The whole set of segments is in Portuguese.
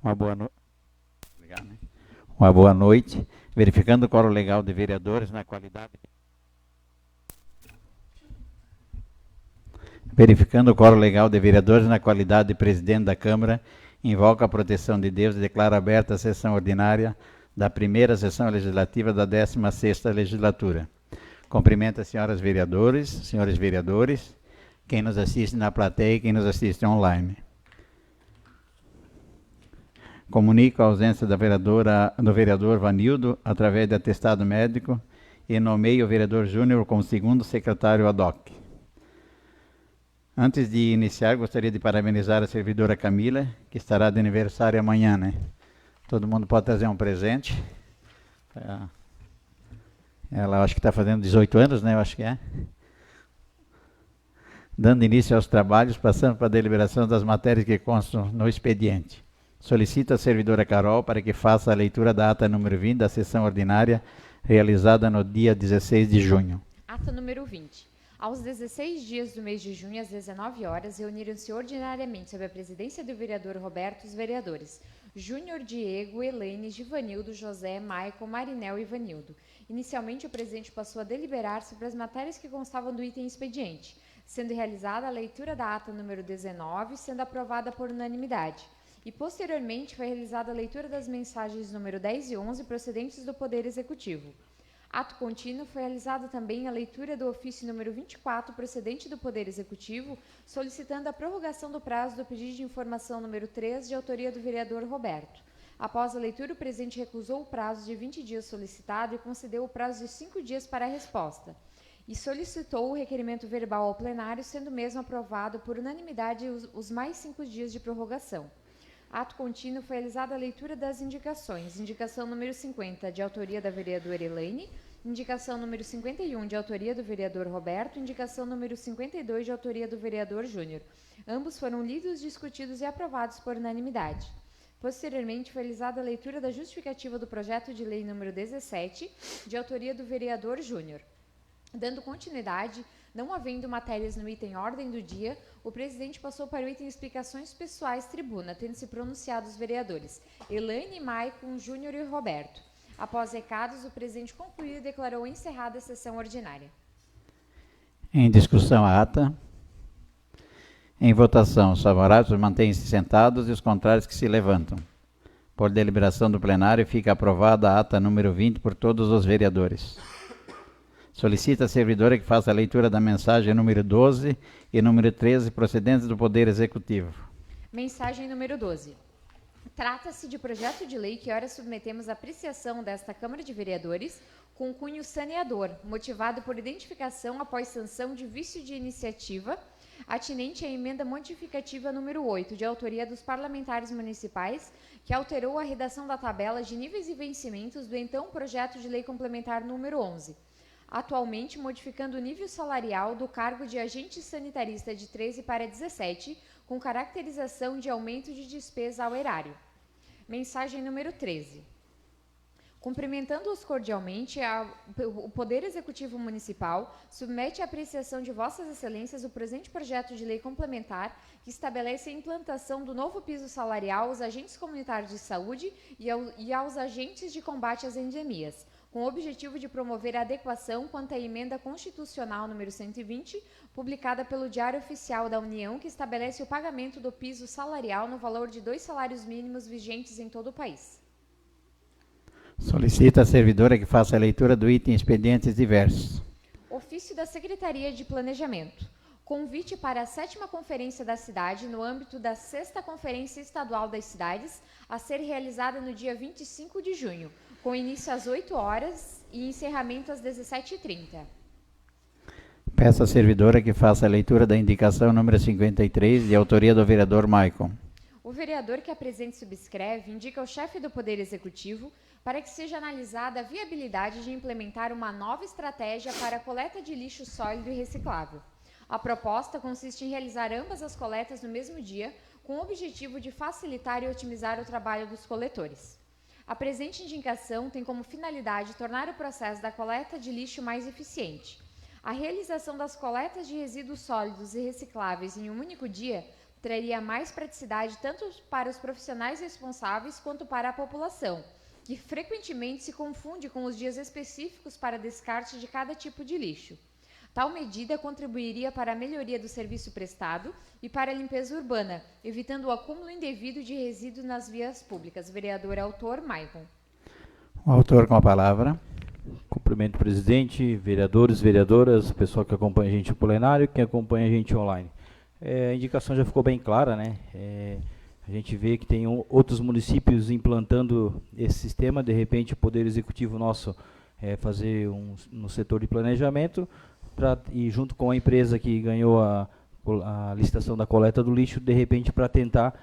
Uma boa noite. Uma boa noite. Verificando o quórum legal de vereadores na qualidade. Verificando o quórum legal de vereadores na qualidade de presidente da Câmara, invoco a proteção de Deus e declaro aberta a sessão ordinária da primeira sessão legislativa da 16ª legislatura. Cumprimento as senhoras vereadores, senhores vereadores, quem nos assiste na plateia e quem nos assiste online. Comunico a ausência do vereador Vanildo através de atestado médico e nomeio o vereador Júnior como segundo secretário ad hoc. Antes de iniciar, gostaria de parabenizar a servidora Camila, que estará de aniversário amanhã, né? Todo mundo pode trazer um presente. Ela acho que está fazendo 18 anos, né? Eu acho que é. Dando início aos trabalhos, passando para a deliberação das matérias que constam no expediente. Solicito a servidora Carol para que faça a leitura da ata número 20 da sessão ordinária realizada no dia 16 de junho. Ata número 20. Aos 16 dias do mês de junho, às 19 horas, reuniram-se ordinariamente sob a presidência do vereador Roberto os vereadores Júnior, Diego, Elaine, Givanildo, José, Maicon, Marinel e Ivanildo. Inicialmente, o presidente passou a deliberar sobre as matérias que constavam do item expediente, sendo realizada a leitura da ata número 19, sendo aprovada por unanimidade. E, posteriormente, foi realizada a leitura das mensagens número 10 e 11 procedentes do Poder Executivo. Ato contínuo, foi realizada também a leitura do ofício número 24, procedente do Poder Executivo, solicitando a prorrogação do prazo do pedido de informação número 3, de autoria do vereador Roberto. Após a leitura, o presidente recusou o prazo de 20 dias solicitado e concedeu o prazo de 5 dias para a resposta. E solicitou o requerimento verbal ao plenário, sendo mesmo aprovado por unanimidade os mais 5 dias de prorrogação. Ato contínuo, foi realizada a leitura das indicações. Indicação número 50, de autoria da vereadora Elaine. Indicação número 51, de autoria do vereador Roberto. Indicação número 52, de autoria do vereador Júnior. Ambos foram lidos, discutidos e aprovados por unanimidade. Posteriormente, foi realizada a leitura da justificativa do projeto de lei número 17, de autoria do vereador Júnior. Dando continuidade, não havendo matérias no item ordem do dia, o presidente passou para o item explicações pessoais tribuna, tendo se pronunciado os vereadores Elaine, Maicon, Júnior e Roberto. Após recados, o presidente concluiu e declarou encerrada a sessão ordinária. Em discussão a ata. Em votação, os favoráveis mantêm-se sentados e os contrários que se levantam. Por deliberação do plenário, fica aprovada a ata número 20 por todos os vereadores. Solicita a servidora que faça a leitura da mensagem número 12 e número 13 procedentes do Poder Executivo. Mensagem número 12. Trata-se de projeto de lei que ora submetemos à apreciação desta Câmara de Vereadores com cunho saneador, motivado por identificação após sanção de vício de iniciativa, atinente à emenda modificativa número 8, de autoria dos parlamentares municipais, que alterou a redação da tabela de níveis e vencimentos do então projeto de lei complementar número 11. Atualmente modificando o nível salarial do cargo de agente sanitarista de 13 para 17, com caracterização de aumento de despesa ao erário. Mensagem número 13. Cumprimentando-os cordialmente, o Poder Executivo Municipal submete à apreciação de Vossas Excelências o presente projeto de lei complementar que estabelece a implantação do novo piso salarial aos agentes comunitários de saúde e aos agentes de combate às endemias, com o objetivo de promover a adequação quanto à emenda constitucional número 120, publicada pelo Diário Oficial da União, que estabelece o pagamento do piso salarial no valor de 2 salários mínimos vigentes em todo o país. Solicita a servidora que faça a leitura do item expedientes diversos. Ofício da Secretaria de Planejamento. Convite para a 7ª Conferência da Cidade, no âmbito da 6ª Conferência Estadual das Cidades, a ser realizada no dia 25 de junho, com início às 8 horas e encerramento às 17h30. Peço à servidora que faça a leitura da indicação número 53, de autoria do vereador Maicon. O vereador que apresente e subscreve indica ao chefe do Poder Executivo para que seja analisada a viabilidade de implementar uma nova estratégia para a coleta de lixo sólido e reciclável. A proposta consiste em realizar ambas as coletas no mesmo dia, com o objetivo de facilitar e otimizar o trabalho dos coletores. A presente indicação tem como finalidade tornar o processo da coleta de lixo mais eficiente. A realização das coletas de resíduos sólidos e recicláveis em um único dia traria mais praticidade tanto para os profissionais responsáveis quanto para a população, que frequentemente se confunde com os dias específicos para descarte de cada tipo de lixo. Tal medida contribuiria para a melhoria do serviço prestado e para a limpeza urbana, evitando o acúmulo indevido de resíduos nas vias públicas. Vereador autor, Maicon. O autor com a palavra. Cumprimento o presidente, vereadores, vereadoras, pessoal que acompanha a gente no plenário e quem acompanha a gente online. A indicação já ficou bem clara, né? A gente vê que tem outros municípios implantando esse sistema, de repente o Poder Executivo nosso fazer no setor de planejamento, e junto com a empresa que ganhou a licitação da coleta do lixo, de repente para tentar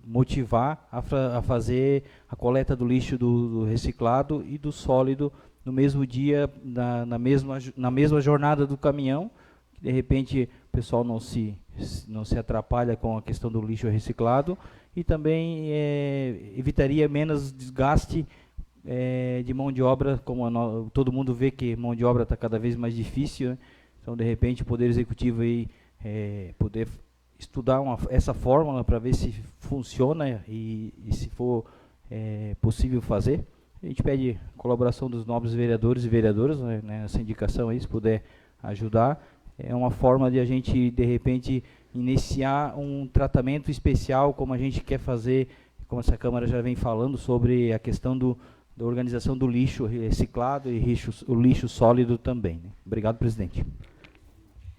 motivar a fazer a coleta do lixo do reciclado e do sólido no mesmo dia, na mesma jornada do caminhão. De repente o pessoal não se atrapalha com a questão do lixo reciclado e também evitaria menos desgaste de mão de obra, como todo mundo vê que mão de obra está cada vez mais difícil, né? Então de repente o Poder Executivo aí, poder estudar essa fórmula para ver se funciona e se for possível fazer. A gente pede colaboração dos nobres vereadores e vereadoras, né, nessa indicação aí, se puder ajudar. É uma forma de a gente, de repente, iniciar um tratamento especial, como a gente quer fazer, como essa Câmara já vem falando, sobre a questão da organização do lixo reciclado e o lixo sólido também, né? Obrigado, presidente.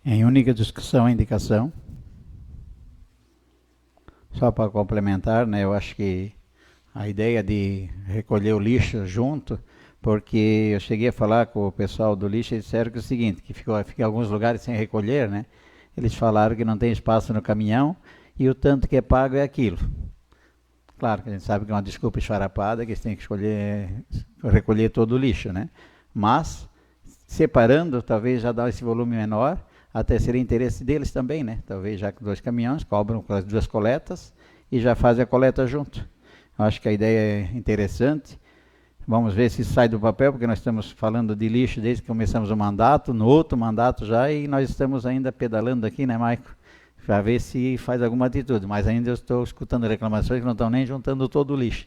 Em única discussão, a indicação. Só para complementar, né, eu acho que a ideia de recolher o lixo junto, porque eu cheguei a falar com o pessoal do lixo e disseram que é o seguinte, que fica em alguns lugares sem recolher, né? Eles falaram que não tem espaço no caminhão e o tanto que é pago é aquilo. Claro que a gente sabe que é uma desculpa esfarrapada, que eles têm que recolher todo o lixo, né? Mas, separando, talvez já dá esse volume menor, até seria interesse deles também, né? Talvez já que 2 caminhões cobram com as 2 coletas e já fazem a coleta junto. Eu acho que a ideia é interessante. Vamos ver se sai do papel, porque nós estamos falando de lixo desde que começamos o mandato, no outro mandato já, e nós estamos ainda pedalando aqui, né, Maico? Para ver se faz alguma atitude, mas ainda eu estou escutando reclamações que não estão nem juntando todo o lixo.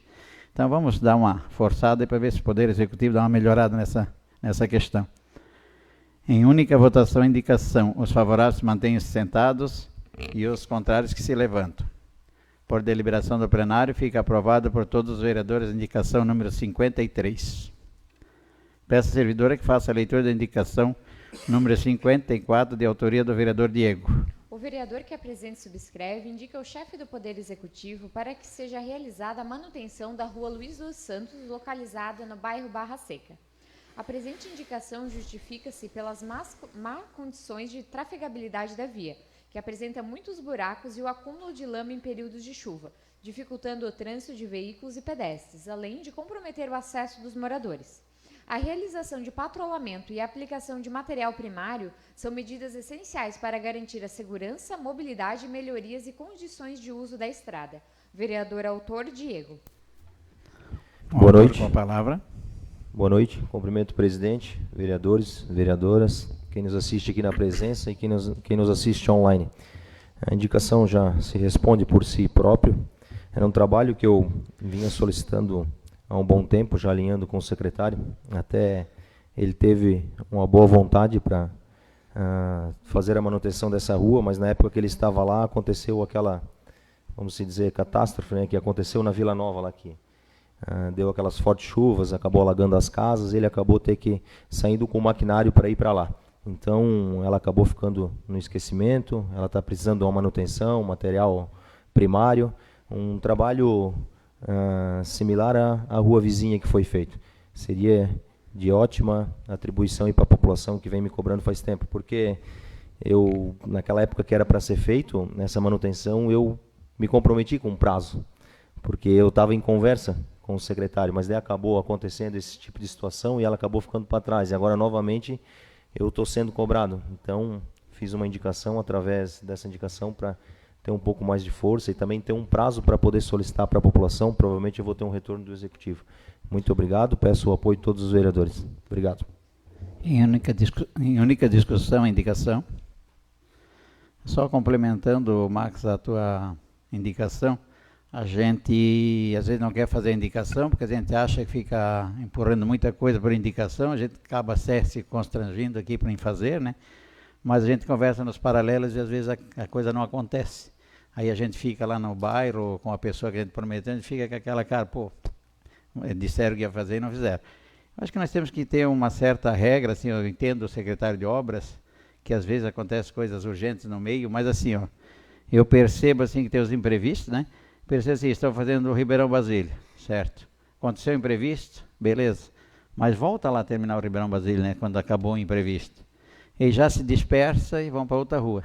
Então vamos dar uma forçada para ver se o Poder Executivo dá uma melhorada nessa questão. Em única votação, indicação. Os favoráveis mantenham-se sentados e os contrários que se levantam. Por deliberação do plenário, fica aprovado por todos os vereadores a indicação número 53. Peço à servidora que faça a leitura da indicação número 54, de autoria do vereador Diego. O vereador que apresenta e subscreve indica ao chefe do Poder Executivo para que seja realizada a manutenção da rua Luiz dos Santos, localizada no bairro Barra Seca. A presente indicação justifica-se pelas más condições de trafegabilidade da via, que apresenta muitos buracos e o acúmulo de lama em períodos de chuva, dificultando o trânsito de veículos e pedestres, além de comprometer o acesso dos moradores. A realização de patrulhamento e a aplicação de material primário são medidas essenciais para garantir a segurança, mobilidade, melhorias e condições de uso da estrada. Vereador autor Diego. Boa noite. Com a palavra. Boa noite. Cumprimento o presidente, vereadores, vereadoras, quem nos assiste aqui na presença e quem nos assiste online. A indicação já se responde por si próprio. Era um trabalho que eu vinha solicitando há um bom tempo, já alinhando com o secretário. Até ele teve uma boa vontade para fazer a manutenção dessa rua, mas na época que ele estava lá aconteceu aquela, vamos dizer, catástrofe, né, que aconteceu na Vila Nova lá aqui. Deu aquelas fortes chuvas, acabou alagando as casas, ele acabou saindo com o maquinário para ir para lá. Então ela acabou ficando no esquecimento, ela está precisando de uma manutenção, material primário, um trabalho similar à rua vizinha que foi feito. Seria de ótima atribuição para a população que vem me cobrando faz tempo, porque eu, naquela época que era para ser feito, nessa manutenção, eu me comprometi com um prazo, porque eu estava em conversa com o secretário, mas daí acabou acontecendo esse tipo de situação e ela acabou ficando para trás. E agora, novamente, eu estou sendo cobrado. Então, fiz uma indicação através dessa indicação para ter um pouco mais de força e também ter um prazo para poder solicitar para a população. Provavelmente eu vou ter um retorno do Executivo. Muito obrigado, peço o apoio de todos os vereadores. Obrigado. Em única discussão, a indicação. Só complementando, Max, a tua indicação, a gente às vezes não quer fazer indicação, porque a gente acha que fica empurrando muita coisa por indicação, a gente acaba se constrangindo aqui para fazer, né? Mas a gente conversa nos paralelos e às vezes a coisa não acontece. Aí a gente fica lá no bairro com a pessoa que a gente prometeu, a gente fica com aquela cara, pô, disseram que ia fazer e não fizeram. Acho que nós temos que ter uma certa regra, assim, eu entendo o secretário de obras, que às vezes acontecem coisas urgentes no meio, mas assim, ó, eu percebo assim que tem os imprevistos, né? Percebo assim, estão fazendo o Ribeirão Basílio, certo? Aconteceu o imprevisto, beleza. Mas volta lá terminar o Ribeirão Basílio, né? Quando acabou o imprevisto. E já se dispersa e vão para outra rua.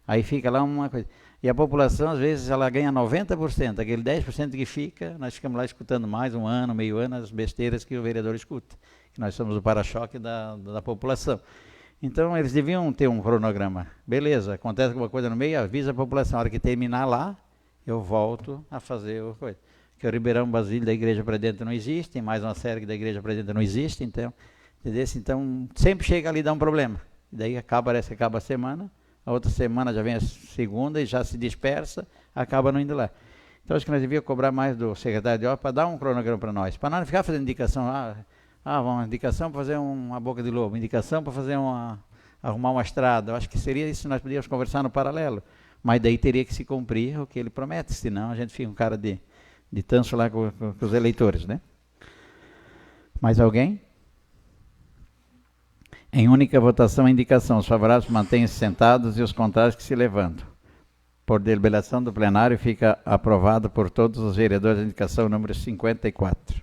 Aí fica lá uma coisa. E a população, às vezes, ela ganha 90%. Aquele 10% que fica, nós ficamos lá escutando mais um ano, meio ano, as besteiras que o vereador escuta. Que nós somos o para-choque da população. Então, eles deviam ter um cronograma. Beleza, acontece alguma coisa no meio, avisa a população. A hora que terminar lá, eu volto a fazer a coisa. Porque o Ribeirão Basílio da Igreja para Dentro não existe, tem mais uma série que da Igreja para Dentro não existe, então, entendeu? Então, sempre chega ali e dá um problema. E daí parece que acaba a semana, a outra semana já vem a segunda e já se dispersa, acaba não indo lá. Então, acho que nós devíamos cobrar mais do secretário de obras para dar um cronograma para nós, para não ficar fazendo indicação, uma indicação para fazer uma boca de lobo, indicação para fazer arrumar uma estrada. Eu acho que seria isso, nós podíamos conversar no paralelo. Mas daí teria que se cumprir o que ele promete, senão a gente fica um cara de tanso lá com os eleitores, né? Mais alguém? Em única votação, a indicação. Os favoráveis mantenham-se sentados e os contrários que se levantam. Por deliberação do plenário, fica aprovado por todos os vereadores a indicação número 54.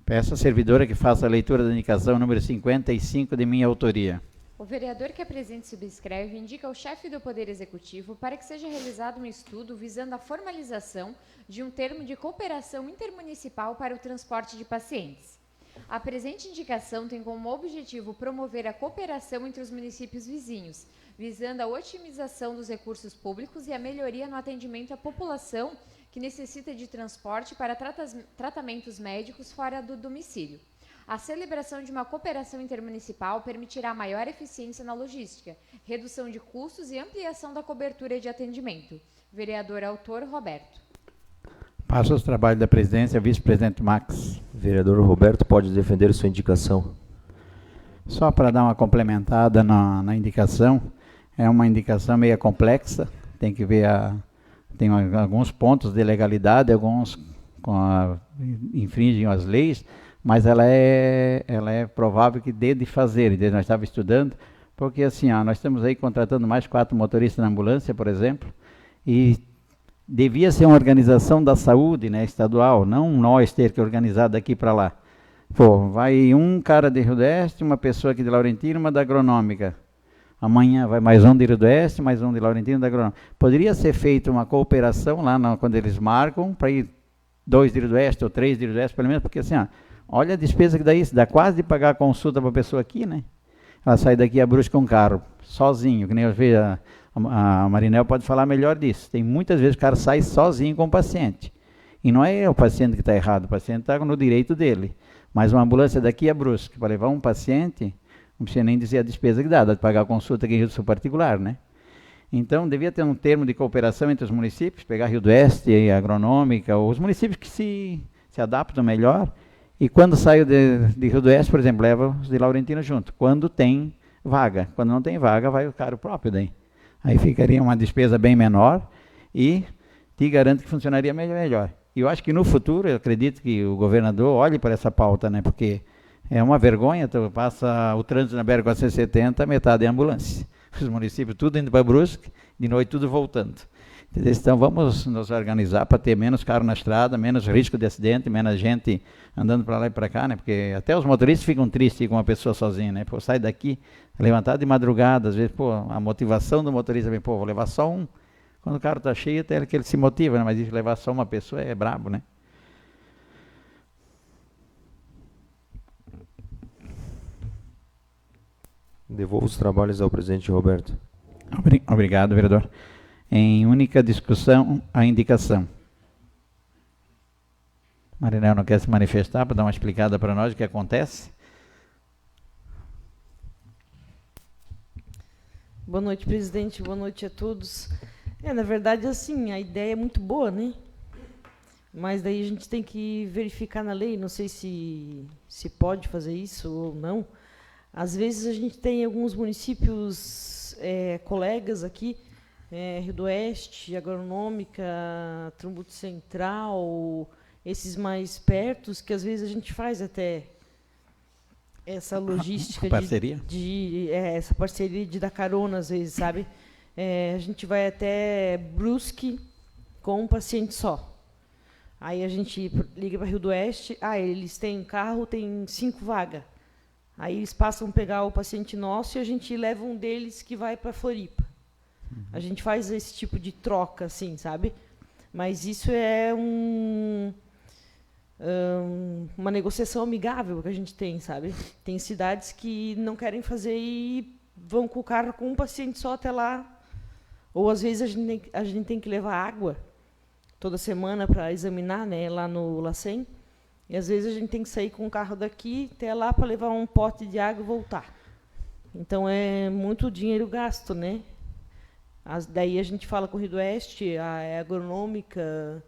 Peço à servidora que faça a leitura da indicação número 55 de minha autoria. O vereador que apresente e subscreve indica ao chefe do Poder Executivo para que seja realizado um estudo visando a formalização de um termo de cooperação intermunicipal para o transporte de pacientes. A presente indicação tem como objetivo promover a cooperação entre os municípios vizinhos, visando a otimização dos recursos públicos e a melhoria no atendimento à população que necessita de transporte para tratamentos médicos fora do domicílio. A celebração de uma cooperação intermunicipal permitirá maior eficiência na logística, redução de custos e ampliação da cobertura de atendimento. Vereador autor Roberto. Passo aos trabalhos da presidência, vice-presidente Max. Vereador Roberto, pode defender sua indicação. Só para dar uma complementada na indicação, é uma indicação meio complexa, tem que ver, tem alguns pontos de legalidade, alguns infringem as leis, mas ela é provável que dê de fazer, e nós estávamos estudando, porque assim, nós estamos aí contratando mais 4 motoristas na ambulância, por exemplo, e devia ser uma organização da saúde, né, estadual, não nós ter que organizar daqui para lá. Pô, vai um cara de Rio do Oeste, uma pessoa aqui de Laurentino, uma da Agronômica. Amanhã vai mais um de Rio do Oeste, mais um de Laurentino da Agronômica. Poderia ser feita uma cooperação lá quando eles marcam, para ir 2 de Rio do Oeste ou 3 de Rio do Oeste, pelo menos, porque assim, olha a despesa que dá isso, dá quase de pagar a consulta para a pessoa aqui, né? Ela sai daqui a Brusque com um carro, sozinho, que nem eu vejo, a Marinel pode falar melhor disso. Tem muitas vezes o cara sai sozinho com o paciente. E não é o paciente que está errado, o paciente está no direito dele. Mas uma ambulância daqui a Brusque, para levar um paciente, não precisa nem dizer a despesa que dá de pagar a consulta aqui em Rio do Sul particular, né? Então, devia ter um termo de cooperação entre os municípios, pegar Rio do Oeste e Agronômica, ou os municípios que se adaptam melhor. E quando saio de Rio do Oeste, por exemplo, leva os de Laurentino junto. Quando tem vaga. Quando não tem vaga, vai o carro próprio daí. Aí ficaria uma despesa bem menor e te garanto que funcionaria melhor. E eu acho que no futuro, eu acredito que o governador olhe para essa pauta, né? Porque é uma vergonha, tu passa o trânsito na BR-470, metade é ambulância. Os municípios tudo indo para Brusque, de noite tudo voltando. Entendeu? Então vamos nos organizar para ter menos carro na estrada, menos risco de acidente, menos gente andando para lá e para cá, né? Porque até os motoristas ficam tristes com uma pessoa sozinha, né? Pô, sai daqui, levantado de madrugada, às vezes, pô, a motivação do motorista vem, pô, vou levar só um. Quando o carro está cheio, até que ele se motiva, né? Mas levar só uma pessoa é brabo, né? Devolvo os trabalhos ao presidente Roberto. Obrigado, vereador. Em única discussão, a indicação. Marinel não quer se manifestar para dar uma explicada para nós o que acontece? Boa noite, presidente. Boa noite a todos. Na verdade, assim, a ideia é muito boa, né? Mas daí a gente tem que verificar na lei, não sei se pode fazer isso ou não. Às vezes a gente tem alguns municípios, colegas aqui, Rio do Oeste, Agronômica, Trumbuto Central, esses mais pertos, que às vezes a gente faz até essa logística parceria? Essa parceria de dar carona, às vezes, sabe? A gente vai até Brusque com um paciente só. Aí a gente liga para Rio do Oeste, eles têm carro, tem 5 vagas. Aí eles passam a pegar o paciente nosso e a gente leva um deles que vai para Floripa. A gente faz esse tipo de troca, assim, sabe? Mas isso é uma negociação amigável que a gente tem, sabe? Tem cidades que não querem fazer e vão com o carro com um paciente só até lá. Ou, às vezes, a gente tem que levar água toda semana para examinar, né, lá no LACEN. E, às vezes, a gente tem que sair com o carro daqui até lá para levar um pote de água e voltar. Então, é muito dinheiro gasto, né? Daí a gente fala com o Rio do Oeste, a Agronômica,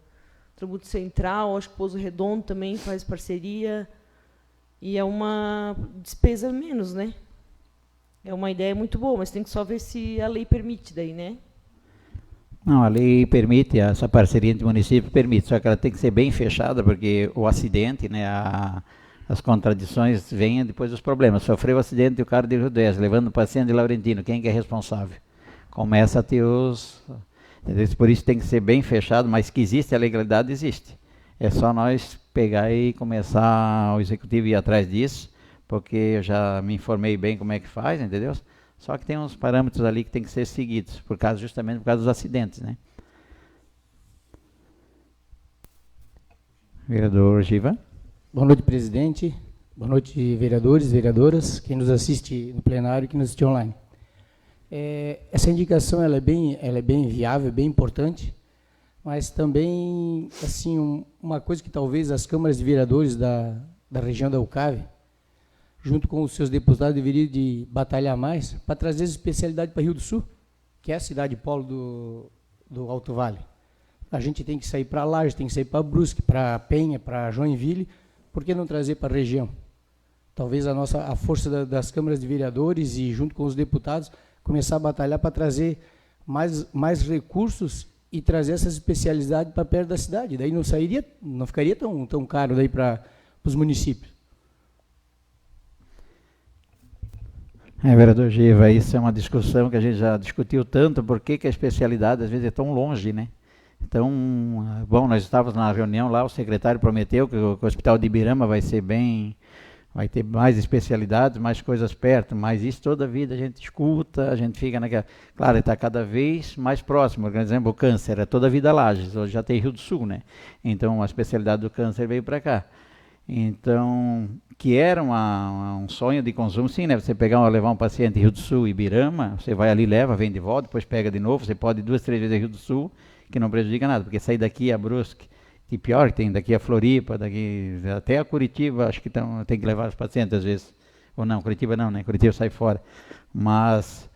Trumbuto Central, acho que Pouso Redondo também faz parceria. E é uma despesa menos, né? É uma ideia muito boa, mas tem que só ver se a lei permite daí, né? Não, a lei permite, essa parceria entre municípios permite, só que ela tem que ser bem fechada, porque o acidente, né, as contradições vêm depois dos problemas. Sofreu o acidente e o cara de Rio do Oeste, levando o paciente de Laurentino, quem que é responsável? Começa a ter por isso tem que ser bem fechado, mas que existe a legalidade, existe. É só nós pegar e começar o executivo ir atrás disso, porque eu já me informei bem como é que faz, entendeu? Só que tem uns parâmetros ali que tem que ser seguidos, justamente por causa dos acidentes, né? Vereador Giva. Boa noite, presidente. Boa noite, vereadores, vereadoras, quem nos assiste no plenário e quem nos assiste online. Essa indicação ela é bem viável, bem importante, mas também assim uma coisa que talvez as câmaras de vereadores da região da UCAV, junto com os seus deputados, deveriam de batalhar mais para trazer essa especialidade para Rio do Sul, que é a cidade polo do Alto Vale. A gente tem que sair para Lages, tem que sair para Brusque, para Penha, para Joinville, por que não trazer para a região? Talvez a força das câmaras de vereadores e junto com os deputados começar a batalhar para trazer mais recursos e trazer essas especialidades para perto da cidade. Daí não ficaria tão caro daí para os municípios. Vereador Giva, isso é uma discussão que a gente já discutiu tanto, por que a especialidade às vezes é tão longe, né? Então, bom, nós estávamos na reunião lá, o secretário prometeu que o Hospital de Ibirama vai ter mais especialidades, mais coisas perto, mas isso toda a vida a gente escuta, a gente fica naquela... Claro, está cada vez mais próximo, por exemplo, o câncer, é toda a vida Lages, hoje já tem Rio do Sul, né? Então, a especialidade do câncer veio para cá. Então, que era um sonho de consumo, sim, né? Você levar um paciente em Rio do Sul, Ibirama, você vai ali, leva, vem de volta, depois pega de novo, você pode ir 2, 3 vezes em Rio do Sul, que não prejudica nada, porque sair daqui a Brusque, e pior que tem daqui a Floripa, daqui até a Curitiba, acho que tem que levar os pacientes às vezes. Ou não, Curitiba não, né? Curitiba sai fora. Mas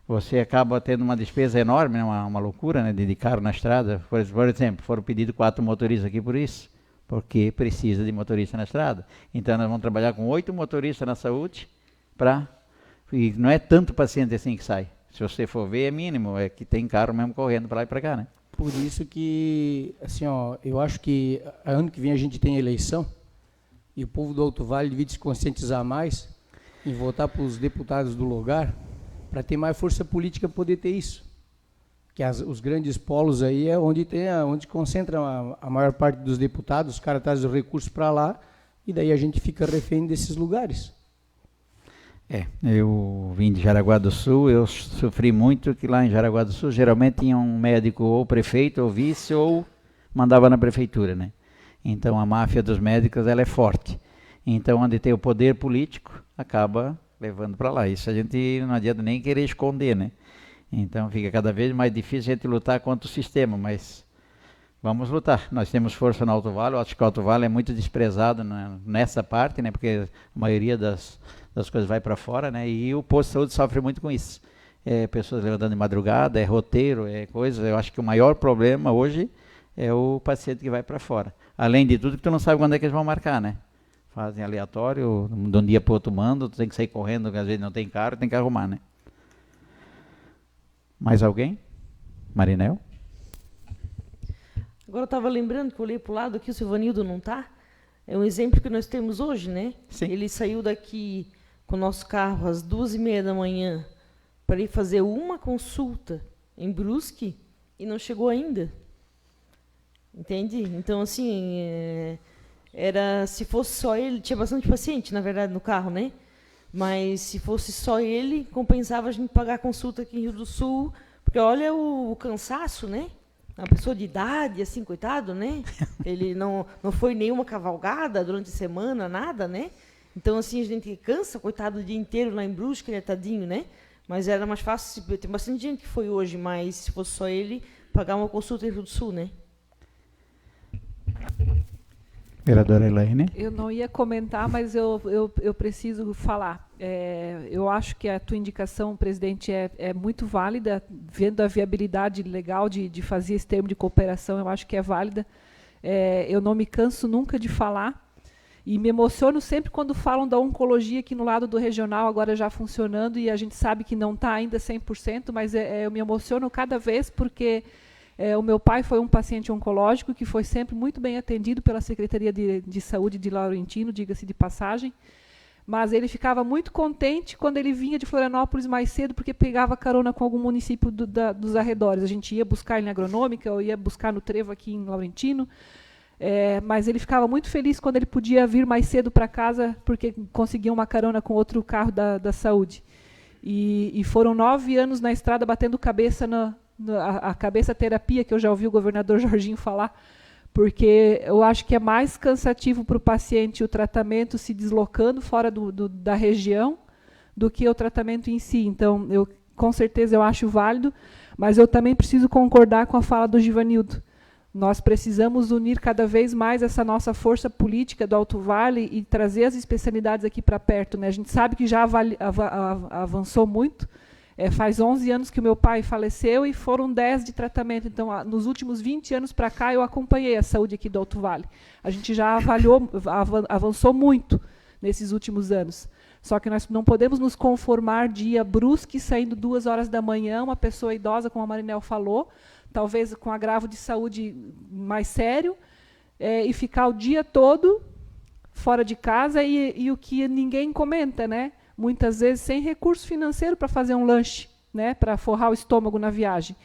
você acaba tendo uma despesa enorme, né? uma loucura, né? De carro na estrada. Por exemplo, foram pedidos 4 motoristas aqui por isso, porque precisa de motorista na estrada. Então nós vamos trabalhar com 8 motoristas na saúde, e não é tanto paciente assim que sai. Se você for ver, é mínimo, é que tem carro mesmo correndo para lá e para cá, né? Por isso que, assim, eu acho que ano que vem a gente tem eleição e o povo do Alto Vale devia se conscientizar mais em votar para os deputados do lugar para ter mais força política poder ter isso. Que os grandes polos aí é onde concentra a maior parte dos deputados, os caras trazem os recursos para lá e daí a gente fica refém desses lugares. Eu vim de Jaraguá do Sul, eu sofri muito que lá em Jaraguá do Sul geralmente tinha um médico ou prefeito ou vice ou mandava na prefeitura, né? Então a máfia dos médicos ela é forte. Então onde tem o poder político acaba levando para lá. Isso a gente não adianta nem querer esconder, né? Então fica cada vez mais difícil a gente lutar contra o sistema, mas vamos lutar. Nós temos força no Alto Vale, eu acho que o Alto Vale é muito desprezado nessa parte, né? Porque a maioria das coisas vai para fora, né? E o posto de saúde sofre muito com isso. é pessoas levantando de madrugada, é roteiro, é coisa. Eu acho que o maior problema hoje é o paciente que vai para fora. Além de tudo, que tu não sabe quando é que eles vão marcar, né? Fazem aleatório, de um dia para o outro mando, tu tem que sair correndo, porque às vezes não tem carro, tem que arrumar, né? Mais alguém? Marinel? Agora eu estava lembrando que eu olhei para o lado aqui, o Silvanildo não está. É um exemplo que nós temos hoje, né? Sim. Ele saiu daqui com o nosso carro às 2h30 da manhã para ir fazer uma consulta em Brusque e não chegou ainda. Entende? Então, assim, se fosse só ele, tinha bastante paciente, na verdade, no carro, né? Mas se fosse só ele, compensava a gente pagar a consulta aqui em Rio do Sul, porque olha o cansaço, né? Uma pessoa de idade, assim, coitado, né? Ele não foi nenhuma cavalgada durante a semana, nada, né? Então, assim, a gente cansa, coitado, o dia inteiro lá em Brusque, ele é tadinho, né? Mas era mais fácil, tem bastante gente que foi hoje, mas se fosse só ele, pagar uma consulta em Rio do Sul, né? Vereadora Elaine? Eu não ia comentar, mas eu preciso falar. Eu acho que a tua indicação, presidente, é muito válida, vendo a viabilidade legal de fazer esse termo de cooperação, eu acho que é válida. Eu não me canso nunca de falar, e me emociono sempre quando falam da oncologia aqui no lado do regional, agora já funcionando, e a gente sabe que não está ainda 100%, mas eu me emociono cada vez, porque o meu pai foi um paciente oncológico que foi sempre muito bem atendido pela Secretaria de Saúde de Laurentino, diga-se de passagem, mas ele ficava muito contente quando ele vinha de Florianópolis mais cedo, porque pegava carona com algum município dos arredores. A gente ia buscar ele na Agronômica, ou ia buscar no Trevo aqui em Laurentino, mas ele ficava muito feliz quando ele podia vir mais cedo para casa, porque conseguia uma carona com outro carro da saúde. E foram 9 anos na estrada batendo cabeça a cabeça terapia, que eu já ouvi o governador Jorginho falar, porque eu acho que é mais cansativo para o paciente o tratamento se deslocando fora da região do que o tratamento em si. Então, com certeza eu acho válido, mas eu também preciso concordar com a fala do Givanildo. Nós precisamos unir cada vez mais essa nossa força política do Alto Vale e trazer as especialidades aqui para perto, né? A gente sabe que já avançou muito. Faz 11 anos que o meu pai faleceu e foram 10 de tratamento. Então, nos últimos 20 anos para cá, eu acompanhei a saúde aqui do Alto Vale. A gente já avançou muito nesses últimos anos. Só que nós não podemos nos conformar de ir a Brusque, saindo 2 horas da manhã, uma pessoa idosa, como a Marinel falou, talvez com agravo de saúde mais sério, e ficar o dia todo fora de casa e o que ninguém comenta, né? Muitas vezes sem recurso financeiro para fazer um lanche, né, para forrar o estômago na viagem.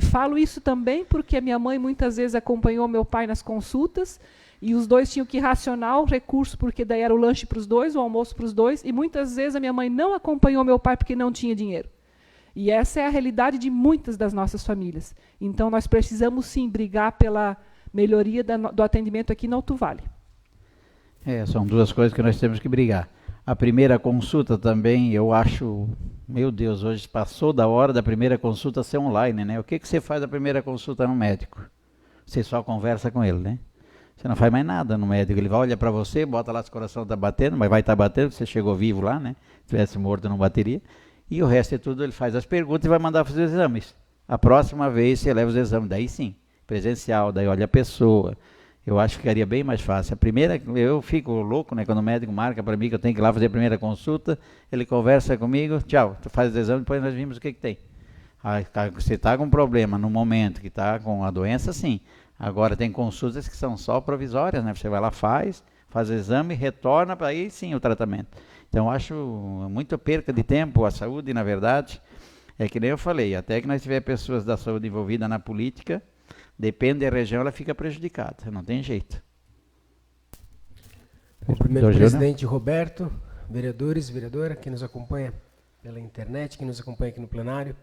Falo isso também porque a minha mãe muitas vezes acompanhou meu pai nas consultas e os dois tinham que racionar o recurso, porque daí era o lanche para os dois, o almoço para os dois, e muitas vezes a minha mãe não acompanhou meu pai porque não tinha dinheiro. E essa é a realidade de muitas das nossas famílias. Então, nós precisamos, sim, brigar pela melhoria do atendimento aqui no Alto Vale. São 2 coisas que nós temos que brigar. A primeira consulta também, eu acho, meu Deus, hoje passou da hora da primeira consulta ser online, né? O que você faz da primeira consulta no médico? Você só conversa com ele, né? Você não faz mais nada no médico, ele vai olhar para você, bota lá se o coração está batendo, mas vai estar batendo, você chegou vivo lá, né? Se tivesse morto não bateria. E o resto é tudo, ele faz as perguntas e vai mandar fazer os exames. A próxima vez você leva os exames, daí sim, presencial, daí olha a pessoa. Eu acho que ficaria bem mais fácil. A primeira, eu fico louco, né, quando o médico marca para mim que eu tenho que ir lá fazer a primeira consulta, ele conversa comigo, tchau, tu faz o exame, depois nós vimos o que tem. Você está com um problema no momento que está com a doença, sim. Agora tem consultas que são só provisórias, né? Você vai lá, faz o exame, retorna para aí sim o tratamento. Então, eu acho muita perca de tempo. A saúde, na verdade, é que nem eu falei, até que nós tiver pessoas da saúde envolvidas na política, depende da região, ela fica prejudicada, não tem jeito. Cumprimento o presidente Roberto, vereadores, vereadora, quem nos acompanha pela internet, quem nos acompanha aqui no plenário.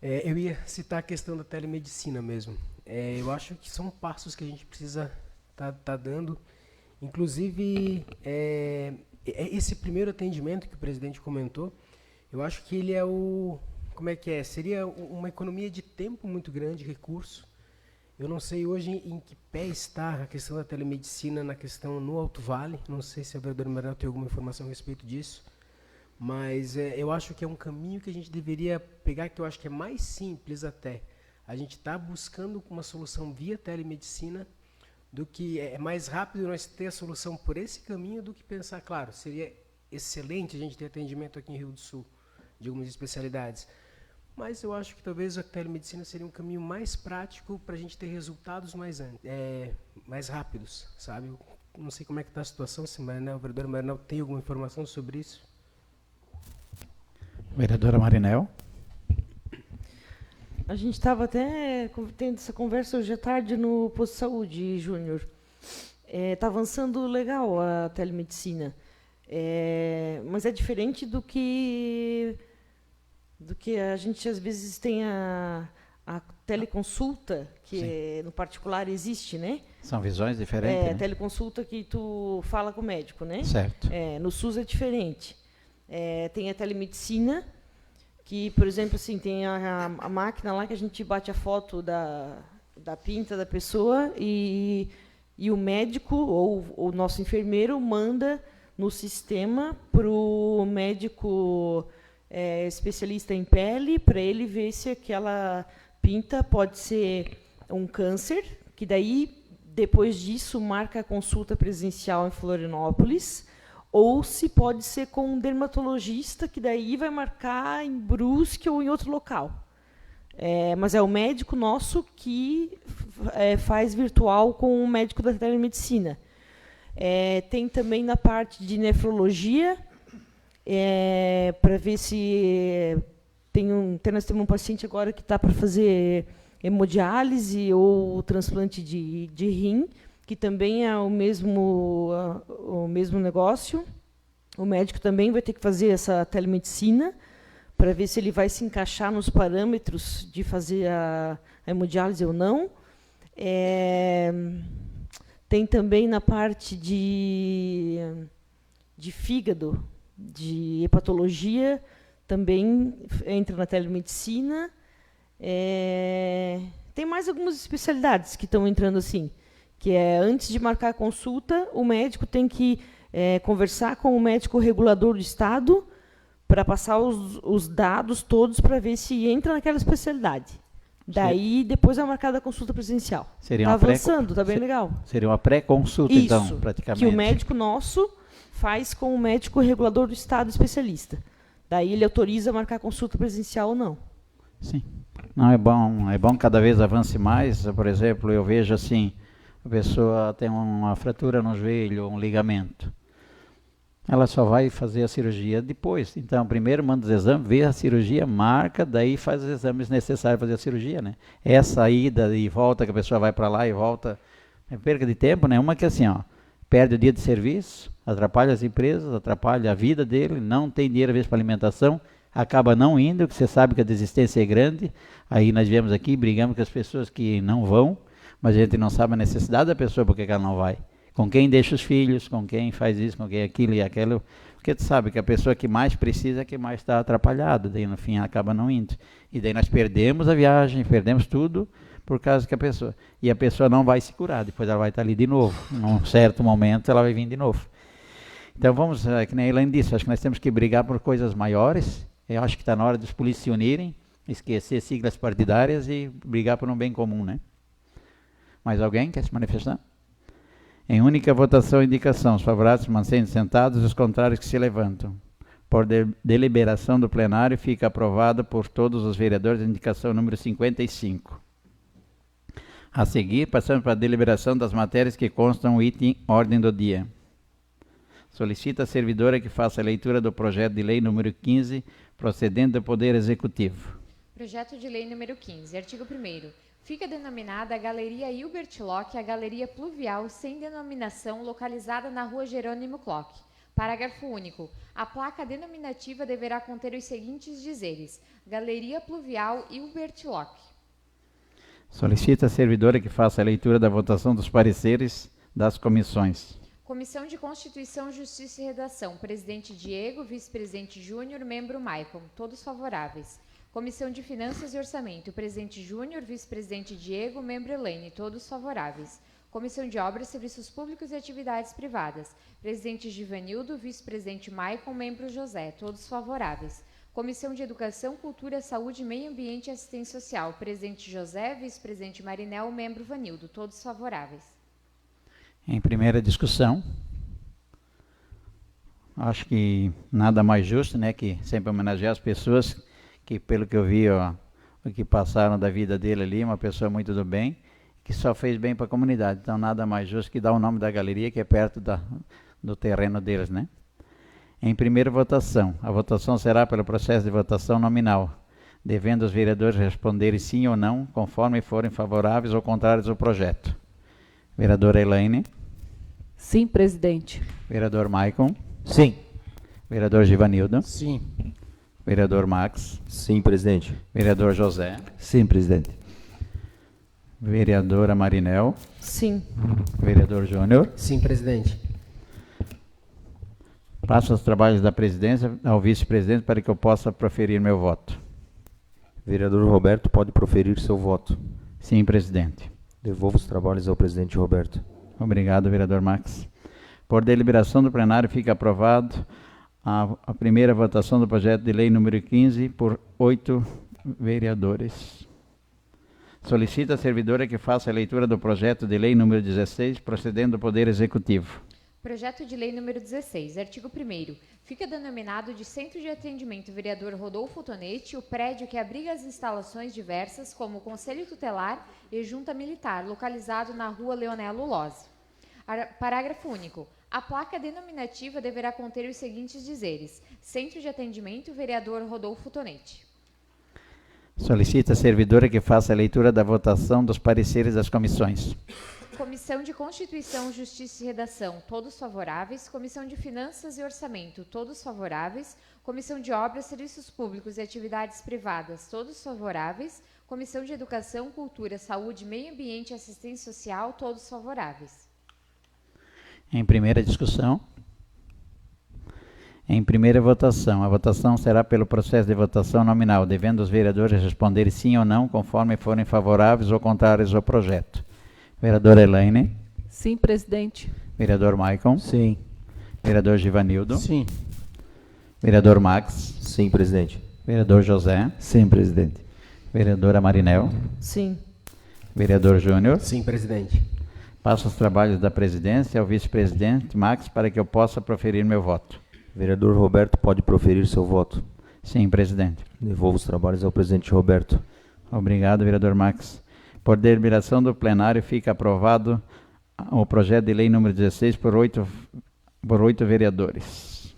Eu ia citar a questão da telemedicina mesmo. Eu acho que são passos que a gente precisa tá dando. Inclusive, esse primeiro atendimento que o presidente comentou, eu acho que ele é seria uma economia de tempo muito grande, recurso. Eu não sei hoje em que pé está a questão da telemedicina na questão no Alto Vale. Não sei se a vereadora Marinel tem alguma informação a respeito disso. Mas eu acho que é um caminho que a gente deveria pegar, que eu acho que é mais simples até. A gente está buscando uma solução via telemedicina, do que é mais rápido nós ter a solução por esse caminho do que pensar, claro, seria excelente a gente ter atendimento aqui em Rio do Sul, de algumas especialidades. Mas eu acho que talvez a telemedicina seria um caminho mais prático para a gente ter resultados mais rápidos, sabe? Eu não sei como é que está a situação, se o vereador Marinel tem alguma informação sobre isso. Vereadora Marinel. A gente estava até tendo essa conversa hoje à tarde no posto de saúde, Júnior. Está avançando legal a telemedicina. Mas é diferente do que a gente às vezes tem a teleconsulta, que no particular existe, né? São visões diferentes, né? Teleconsulta que tu fala com o médico, né? Certo. No SUS é diferente. Tem a telemedicina, que, por exemplo, assim, tem a máquina lá que a gente bate a foto da pinta da pessoa e o médico ou o nosso enfermeiro manda no sistema para o médico especialista em pele, para ele ver se aquela pinta pode ser um câncer, que daí, depois disso, marca a consulta presencial em Florianópolis, ou se pode ser com um dermatologista, que daí vai marcar em Brusque ou em outro local. Mas é o médico nosso que faz virtual com o médico da telemedicina. Tem também na parte de nefrologia, para ver se nós temos um paciente agora que está para fazer hemodiálise ou transplante de rim, que também é o mesmo negócio. O médico também vai ter que fazer essa telemedicina para ver se ele vai se encaixar nos parâmetros de fazer a hemodiálise ou não. Tem também na parte de fígado, de hepatologia, também entra na telemedicina. Tem mais algumas especialidades que estão entrando assim, que antes de marcar a consulta, o médico tem que conversar com o médico regulador do Estado para passar os dados todos para ver se entra naquela especialidade. Daí, depois é marcada a consulta presencial. Está avançando, está bem legal. Seria uma pré-consulta, então, praticamente. Que o médico nosso faz com o médico regulador do Estado especialista. Daí ele autoriza a marcar a consulta presencial ou não. Sim. Não, é bom cada vez avance mais. Por exemplo, eu vejo assim, a pessoa tem uma fratura no joelho, um ligamento. Ela só vai fazer a cirurgia depois. Então, primeiro manda os exames, vê a cirurgia, marca, daí faz os exames necessários para fazer a cirurgia, né? Essa ida e volta, que a pessoa vai para lá e volta, é perca de tempo, né? Uma que assim, perde o dia de serviço, atrapalha as empresas, atrapalha a vida dele, não tem dinheiro às vezes para alimentação, acaba não indo, que você sabe que a desistência é grande. Aí nós viemos aqui, brigamos com as pessoas que não vão, mas a gente não sabe a necessidade da pessoa, porque ela não vai. Com quem deixa os filhos, com quem faz isso, com quem aquilo e aquilo. Porque tu sabe que a pessoa que mais precisa é que mais está atrapalhada. Daí no fim ela acaba não indo. E daí nós perdemos a viagem, perdemos tudo, por causa que a pessoa... E a pessoa não vai se curar, depois ela vai estar ali de novo. Num certo momento ela vai vir de novo. Então vamos, que nem a Elaine disse, acho que nós temos que brigar por coisas maiores. Eu acho que está na hora dos polícias se unirem, esquecer siglas partidárias e brigar por um bem comum, né? Mais alguém quer se manifestar? Em única votação, indicação. Os favoráveis mantêm sentados e os contrários que se levantam. Por deliberação do plenário, fica aprovada por todos os vereadores a indicação número 55. A seguir, passamos para a deliberação das matérias que constam no item ordem do dia. Solicita a servidora que faça a leitura do projeto de lei número 15, procedendo do Poder Executivo. Projeto de lei número 15, artigo 1º. Fica denominada a Galeria Hilbert Locke a Galeria Pluvial sem denominação localizada na Rua Jerônimo Clock. Parágrafo único. A placa denominativa deverá conter os seguintes dizeres: Galeria Pluvial Hilbert Locke. Solicita a servidora que faça a leitura da votação dos pareceres das comissões. Comissão de Constituição, Justiça e Redação. Presidente Diego, Vice-Presidente Júnior, Membro Maicon. Todos favoráveis. Comissão de Finanças e Orçamento. Presidente Júnior, Vice-Presidente Diego, Membro Elaine. Todos favoráveis. Comissão de Obras, Serviços Públicos e Atividades Privadas. Presidente Givanildo, vice-presidente Maicon, membro José, todos favoráveis. Comissão de Educação, Cultura, Saúde, Meio Ambiente e Assistência Social. Presidente José, vice-presidente Marinel, membro Vanildo, todos favoráveis. Em primeira discussão, acho que nada mais justo, né, que sempre homenagear as pessoas que, pelo que eu vi, ó, o que passaram da vida dele ali, uma pessoa muito do bem, que só fez bem para a comunidade. Então, nada mais justo que dar o nome da galeria, que é perto do terreno deles, né? Em primeira votação, a votação será pelo processo de votação nominal, devendo os vereadores responderem sim ou não, conforme forem favoráveis ou contrários ao projeto. Vereadora Elaine. Sim, presidente. Vereador Maicon. Sim. Vereador Givanildo. Sim. Vereador Max. Sim, presidente. Vereador José. Sim, presidente. Vereadora Marinel. Sim. Vereador Júnior. Sim, presidente. Passo os trabalhos da presidência ao vice-presidente para que eu possa proferir meu voto. Vereador Roberto pode proferir seu voto. Sim, presidente. Devolvo os trabalhos ao presidente Roberto. Obrigado, vereador Max. Por deliberação do plenário, fica aprovado a primeira votação do projeto de lei número 15 por 8 vereadores. Solicita a servidora que faça a leitura do projeto de lei número 16, procedendo do Poder Executivo. Projeto de lei número 16, artigo 1º. Fica denominado de Centro de Atendimento Vereador Rodolfo Tonetti o prédio que abriga as instalações diversas, como o Conselho Tutelar e Junta Militar, localizado na Rua Leonelo Lozzi. Parágrafo único. A placa denominativa deverá conter os seguintes dizeres: Centro de Atendimento Vereador Rodolfo Tonetti. Solicita a servidora que faça a leitura da votação dos pareceres das comissões. Comissão de Constituição, Justiça e Redação, todos favoráveis. Comissão de Finanças e Orçamento, todos favoráveis. Comissão de Obras, Serviços Públicos e Atividades Privadas, todos favoráveis. Comissão de Educação, Cultura, Saúde, Meio Ambiente e Assistência Social, todos favoráveis. Em primeira discussão. Em primeira votação, a votação será pelo processo de votação nominal, devendo os vereadores responderem sim ou não, conforme forem favoráveis ou contrários ao projeto. Vereadora Elaine. Sim, presidente. Vereador Maicon. Sim. Vereador Givanildo. Sim. Vereador Max. Sim, presidente. Vereador José. Sim, presidente. Vereadora Marinel. Sim. Vereador Júnior. Sim, presidente. Passo os trabalhos da presidência ao vice-presidente Max para que eu possa proferir meu voto. Vereador Roberto pode proferir seu voto. Sim, presidente. Devolvo os trabalhos ao presidente Roberto. Obrigado, vereador Max. Por deliberação do plenário, fica aprovado o projeto de lei número 16 por 8 vereadores.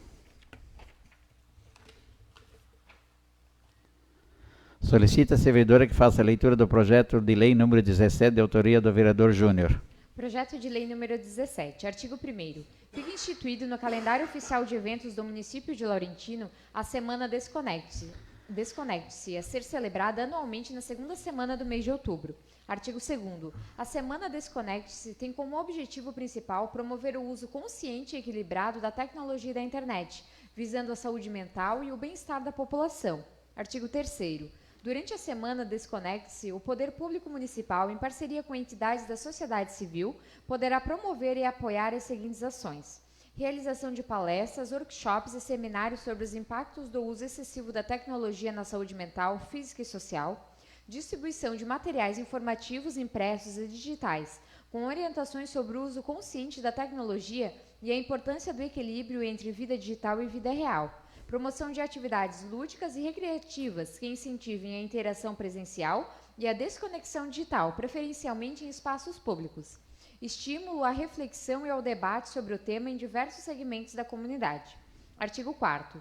Solicita a servidora que faça a leitura do projeto de lei número 17, de autoria do vereador Júnior. Projeto de lei número 17, artigo 1º. Fica instituído no calendário oficial de eventos do município de Laurentino a Semana Desconecte-se, a ser celebrada anualmente na segunda semana do mês de outubro. Artigo 2º. A Semana Desconecte-se tem como objetivo principal promover o uso consciente e equilibrado da tecnologia e da internet, visando a saúde mental e o bem-estar da população. Artigo 3º. Durante a Semana Desconecte-se, o Poder Público Municipal, em parceria com entidades da sociedade civil, poderá promover e apoiar as seguintes ações: realização de palestras, workshops e seminários sobre os impactos do uso excessivo da tecnologia na saúde mental, física e social, distribuição de materiais informativos impressos e digitais, com orientações sobre o uso consciente da tecnologia e a importância do equilíbrio entre vida digital e vida real, promoção de atividades lúdicas e recreativas que incentivem a interação presencial e a desconexão digital, preferencialmente em espaços públicos. Estímulo à reflexão e ao debate sobre o tema em diversos segmentos da comunidade. Artigo 4º.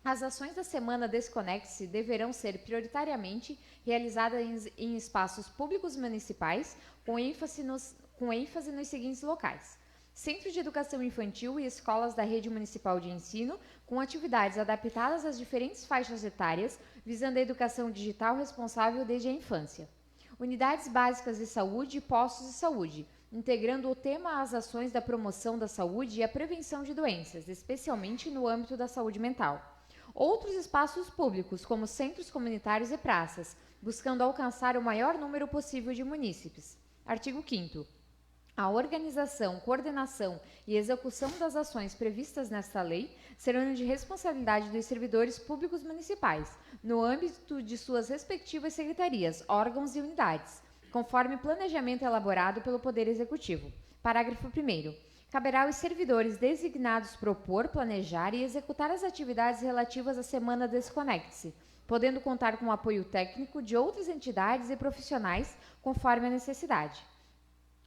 As ações da Semana Desconecte-se deverão ser prioritariamente realizadas em espaços públicos municipais, com ênfase nos seguintes locais: Centro de Educação Infantil e escolas da Rede Municipal de Ensino, com atividades adaptadas às diferentes faixas etárias, visando a educação digital responsável desde a infância. Unidades básicas de saúde e postos de saúde, integrando o tema às ações da promoção da saúde e a prevenção de doenças, especialmente no âmbito da saúde mental. Outros espaços públicos, como centros comunitários e praças, buscando alcançar o maior número possível de munícipes. Artigo 5º. A organização, coordenação e execução das ações previstas nesta lei serão de responsabilidade dos servidores públicos municipais, no âmbito de suas respectivas secretarias, órgãos e unidades, conforme planejamento elaborado pelo Poder Executivo. Parágrafo 1º. Caberá aos servidores designados propor, planejar e executar as atividades relativas à Semana Desconecte-se, podendo contar com o apoio técnico de outras entidades e profissionais, conforme a necessidade.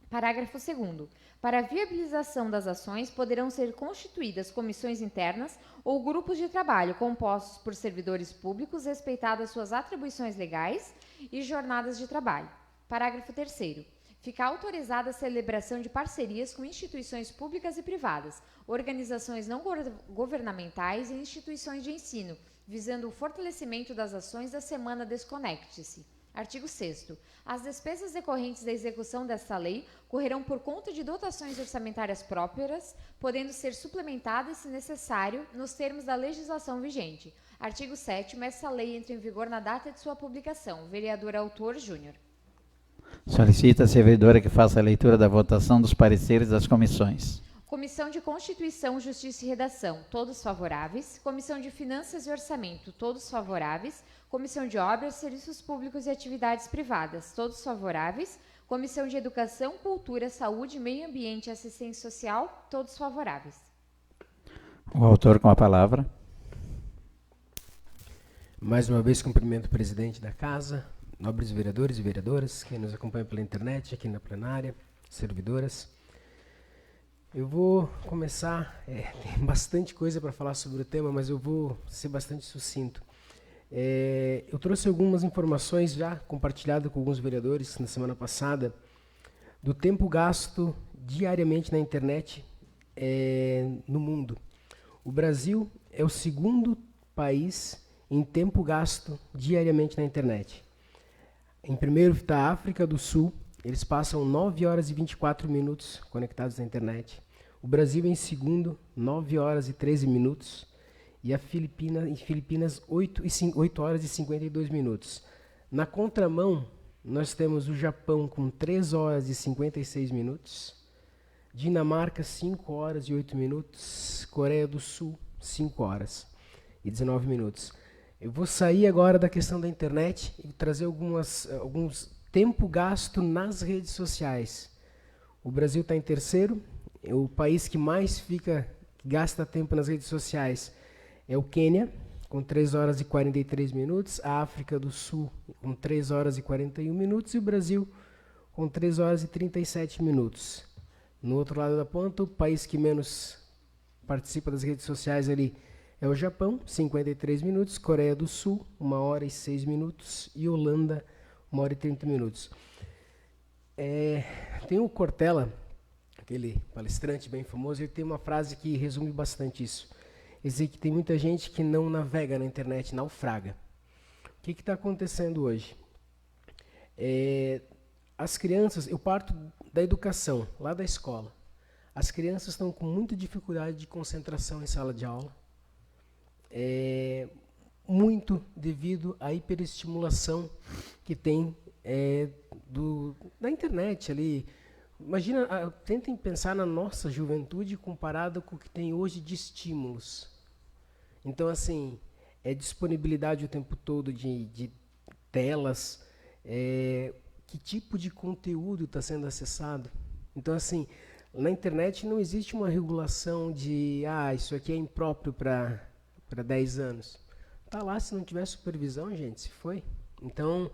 Parágrafo 2º. Para a viabilização das ações, poderão ser constituídas comissões internas ou grupos de trabalho compostos por servidores públicos, respeitadas suas atribuições legais e jornadas de trabalho. Parágrafo 3º. Fica autorizada a celebração de parcerias com instituições públicas e privadas, organizações não governamentais e instituições de ensino, visando o fortalecimento das ações da Semana Desconecte-se. Artigo 6º. As despesas decorrentes da execução desta lei correrão por conta de dotações orçamentárias próprias, podendo ser suplementadas, se necessário, nos termos da legislação vigente. Artigo 7º. Esta lei entra em vigor na data de sua publicação. Vereador Autor Júnior. Solicita a servidora que faça a leitura da votação dos pareceres das comissões. Comissão de Constituição, Justiça e Redação, todos favoráveis. Comissão de Finanças e Orçamento, todos favoráveis. Comissão de Obras, Serviços Públicos e Atividades Privadas, todos favoráveis. Comissão de Educação, Cultura, Saúde, Meio Ambiente e Assistência Social, todos favoráveis. O autor com a palavra. Mais uma vez, cumprimento o presidente da casa, nobres vereadores e vereadoras, quem nos acompanha pela internet, aqui na plenária, servidoras. Eu vou começar, tem bastante coisa para falar sobre o tema, mas eu vou ser bastante sucinto. Eu trouxe algumas informações já compartilhadas com alguns vereadores na semana passada, do tempo gasto diariamente na internet no mundo. O Brasil é o segundo país em tempo gasto diariamente na internet. Em primeiro está a África do Sul, eles passam 9 horas e 24 minutos conectados na internet. O Brasil em segundo, 9 horas e 13 minutos. E a Filipinas 8 horas e 52 minutos. Na contramão, nós temos o Japão com 3 horas e 56 minutos. Dinamarca, 5 horas e 8 minutos. Coreia do Sul, 5 horas e 19 minutos. Eu vou sair agora da questão da internet e trazer alguns tempo gasto nas redes sociais. O Brasil está em terceiro, é o país que mais gasta tempo nas redes sociais é o Quênia, com 3 horas e 43 minutos, a África do Sul com 3 horas e 41 minutos e o Brasil com 3 horas e 37 minutos. No outro lado da ponta, o país que menos participa das redes sociais ali é o Japão, 53 minutos, Coreia do Sul, 1 hora e 6 minutos e Holanda, 1 hora e 30 minutos. Tem o Cortella, aquele palestrante bem famoso, ele tem uma frase que resume bastante isso. Ele diz que tem muita gente que não navega na internet, naufraga. O que está acontecendo hoje? As crianças, eu parto da educação, lá da escola. As crianças estão com muita dificuldade de concentração em sala de aula. Muito devido à hiperestimulação que tem da internet ali. Imagina, tentem pensar na nossa juventude comparada com o que tem hoje de estímulos. Então, assim, disponibilidade o tempo todo de telas, que tipo de conteúdo está sendo acessado. Então, assim, na internet não existe uma regulação de, isso aqui é impróprio para 10 anos. Está lá, se não tiver supervisão, gente, se foi. Então,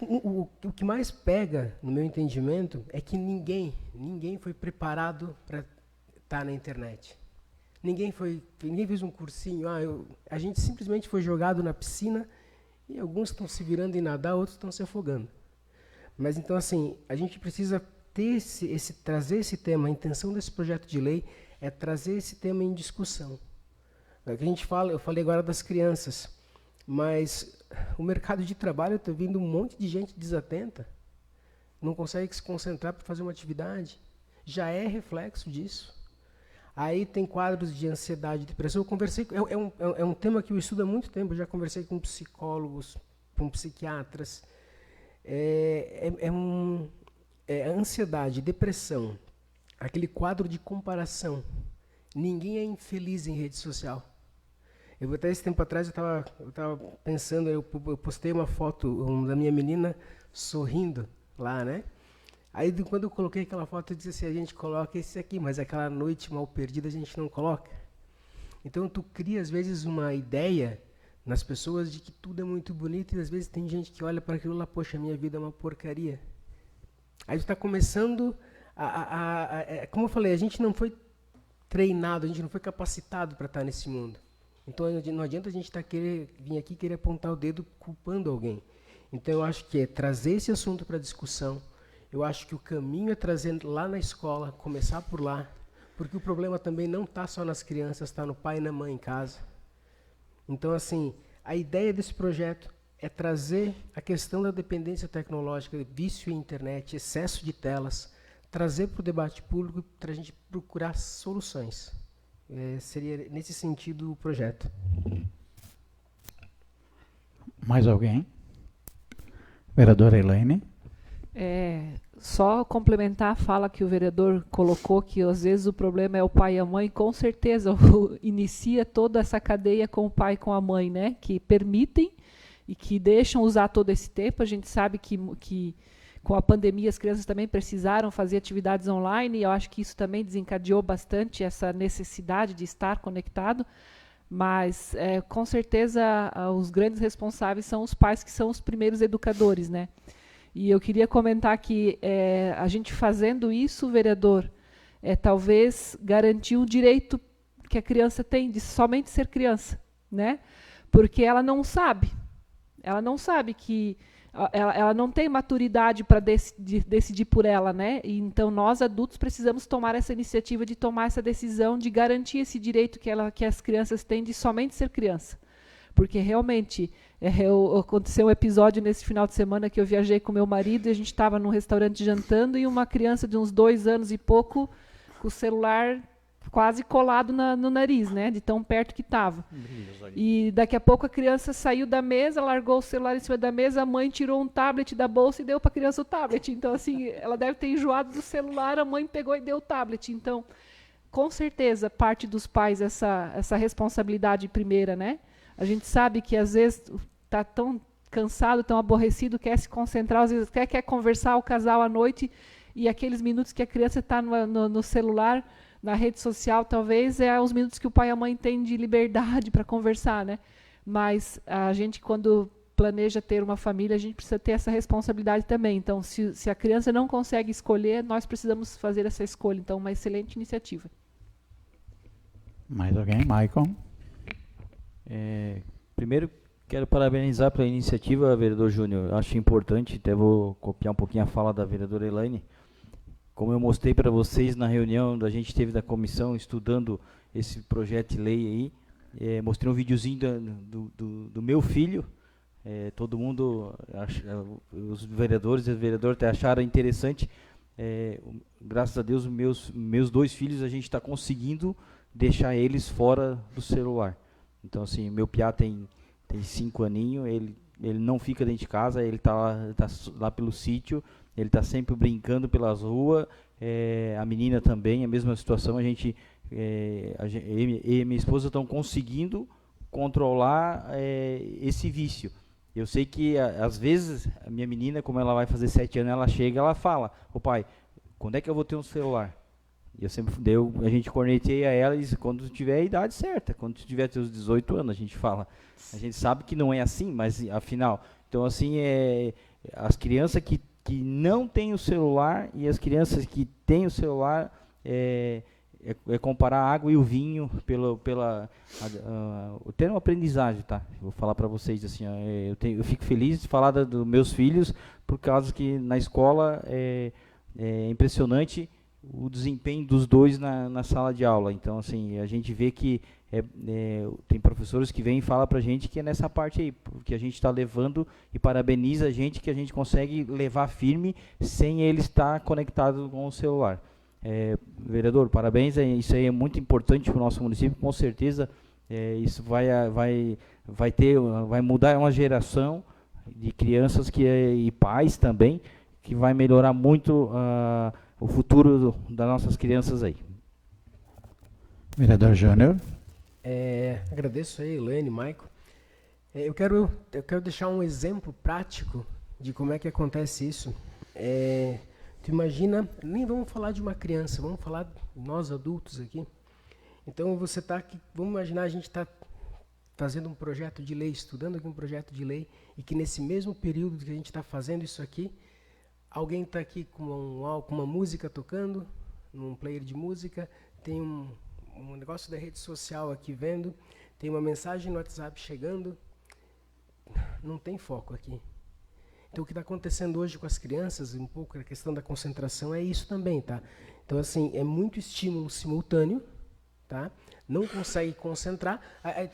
o que mais pega, no meu entendimento, é que ninguém foi preparado para estar na internet. Ninguém fez um cursinho. A gente simplesmente foi jogado na piscina e alguns estão se virando em nadar, outros estão se afogando. Mas, então, assim, a gente precisa ter trazer esse tema, a intenção desse projeto de lei é trazer esse tema em discussão. É que a gente fala, eu falei agora das crianças, mas o mercado de trabalho está vindo um monte de gente desatenta, não consegue se concentrar para fazer uma atividade, já é reflexo disso. Aí tem quadros de ansiedade, depressão. Eu conversei, é um tema que eu estudo há muito tempo, eu já conversei com psicólogos, com psiquiatras. ansiedade, depressão, aquele quadro de comparação. Ninguém é infeliz em rede social. Eu até esse tempo atrás eu estava pensando, eu postei uma foto da minha menina sorrindo lá, né? Aí quando eu coloquei aquela foto, eu disse assim, a gente coloca esse aqui, mas aquela noite mal perdida a gente não coloca. Então tu cria às vezes uma ideia nas pessoas de que tudo é muito bonito e às vezes tem gente que olha para aquilo lá, poxa, minha vida é uma porcaria. Aí tu está começando como eu falei, a gente não foi treinado, a gente não foi capacitado para estar nesse mundo. Então não adianta a gente vir aqui querer apontar o dedo culpando alguém. Então eu acho que é trazer esse assunto para discussão. Eu acho que o caminho é trazer lá na escola, começar por lá, porque o problema também não está só nas crianças, está no pai e na mãe em casa. Então, assim, a ideia desse projeto é trazer a questão da dependência tecnológica, vício em internet, excesso de telas, trazer para o debate público para a gente procurar soluções. Seria nesse sentido o projeto. Mais alguém? Vereadora Elaine? Só complementar a fala que o vereador colocou, que às vezes o problema é o pai e a mãe, com certeza inicia toda essa cadeia com o pai e com a mãe, né? Que permitem e que deixam usar todo esse tempo. A gente sabe que com a pandemia as crianças também precisaram fazer atividades online, e eu acho que isso também desencadeou bastante essa necessidade de estar conectado, mas com certeza os grandes responsáveis são os pais, que são os primeiros educadores, né? E eu queria comentar que a gente fazendo isso, vereador, talvez garantir o direito que a criança tem de somente ser criança, né? Porque ela não sabe que ela não tem maturidade para decidir por ela, né? E então nós adultos precisamos tomar essa iniciativa de tomar essa decisão de garantir esse direito que as crianças têm de somente ser criança. Porque realmente aconteceu um episódio nesse final de semana que eu viajei com meu marido e a gente estava num restaurante jantando e uma criança de uns 2 anos e pouco com o celular quase colado no nariz, né, de tão perto que estava. E daqui a pouco a criança saiu da mesa, largou o celular em cima da mesa, a mãe tirou um tablet da bolsa e deu para a criança o tablet. Então, assim, ela deve ter enjoado do celular, a mãe pegou e deu o tablet. Então, com certeza, parte dos pais essa responsabilidade primeira, né? A gente sabe que às vezes está tão cansado, tão aborrecido, quer se concentrar, às vezes quer conversar o casal à noite e aqueles minutos que a criança está no celular, na rede social, talvez, os minutos que o pai e a mãe têm de liberdade para conversar, né? Mas a gente, quando planeja ter uma família, a gente precisa ter essa responsabilidade também. Então, se a criança não consegue escolher, nós precisamos fazer essa escolha. Então, uma excelente iniciativa. Mais alguém? Maicon? Primeiro, quero parabenizar pela iniciativa, vereador Júnior. Acho importante, até vou copiar um pouquinho a fala da vereadora Elaine. Como eu mostrei para vocês na reunião que a gente teve da comissão, estudando esse projeto de lei aí, mostrei um videozinho do meu filho. Todo mundo, os vereadores e as vereadoras até acharam interessante. Graças a Deus, meus 2 filhos, a gente está conseguindo deixar eles fora do celular. Então, assim, meu piá tem 5 aninhos, ele não fica dentro de casa, ele tá lá pelo sítio, ele está sempre brincando pelas ruas, a menina também, a mesma situação, eu e minha esposa estão conseguindo controlar esse vício. Eu sei que, às vezes, a minha menina, como ela vai fazer 7 anos, ela chega e ela fala, ô pai, quando é que eu vou ter um celular? E a gente corneteia ela e diz, quando tiver a idade certa, quando tiver seus 18 anos, a gente fala. A gente sabe que não é assim, mas afinal. Então, assim, as crianças que não têm o celular e as crianças que têm o celular, comparar a água e o vinho ter uma aprendizagem, tá? Eu vou falar para vocês assim, eu fico feliz de falar dos meus filhos, por causa que na escola é impressionante o desempenho dos 2 na sala de aula. Então, assim, a gente vê que tem professores que vêm e falam para a gente que é nessa parte aí, porque a gente está levando, e parabeniza a gente que a gente consegue levar firme sem ele estar conectado com o celular. Vereador, parabéns, isso aí é muito importante para o nosso município, com certeza. Isso vai mudar uma geração de crianças e pais também, que vai melhorar muito o futuro das nossas crianças aí. Vereador Júnior. Agradeço aí, Elaine, Maico. Eu quero deixar um exemplo prático de como é que acontece isso. Tu imagina, nem vamos falar de uma criança, vamos falar nós adultos aqui. Então você está aqui, vamos imaginar a gente está fazendo um projeto de lei, estudando aqui um projeto de lei, e que nesse mesmo período que a gente está fazendo isso aqui, alguém está aqui com uma música tocando, num player de música, tem um negócio da rede social aqui vendo, tem uma mensagem no WhatsApp chegando, não tem foco aqui. Então o que está acontecendo hoje com as crianças, um pouco a questão da concentração, é isso também, tá? Então assim, é muito estímulo simultâneo, tá? Não consegue concentrar.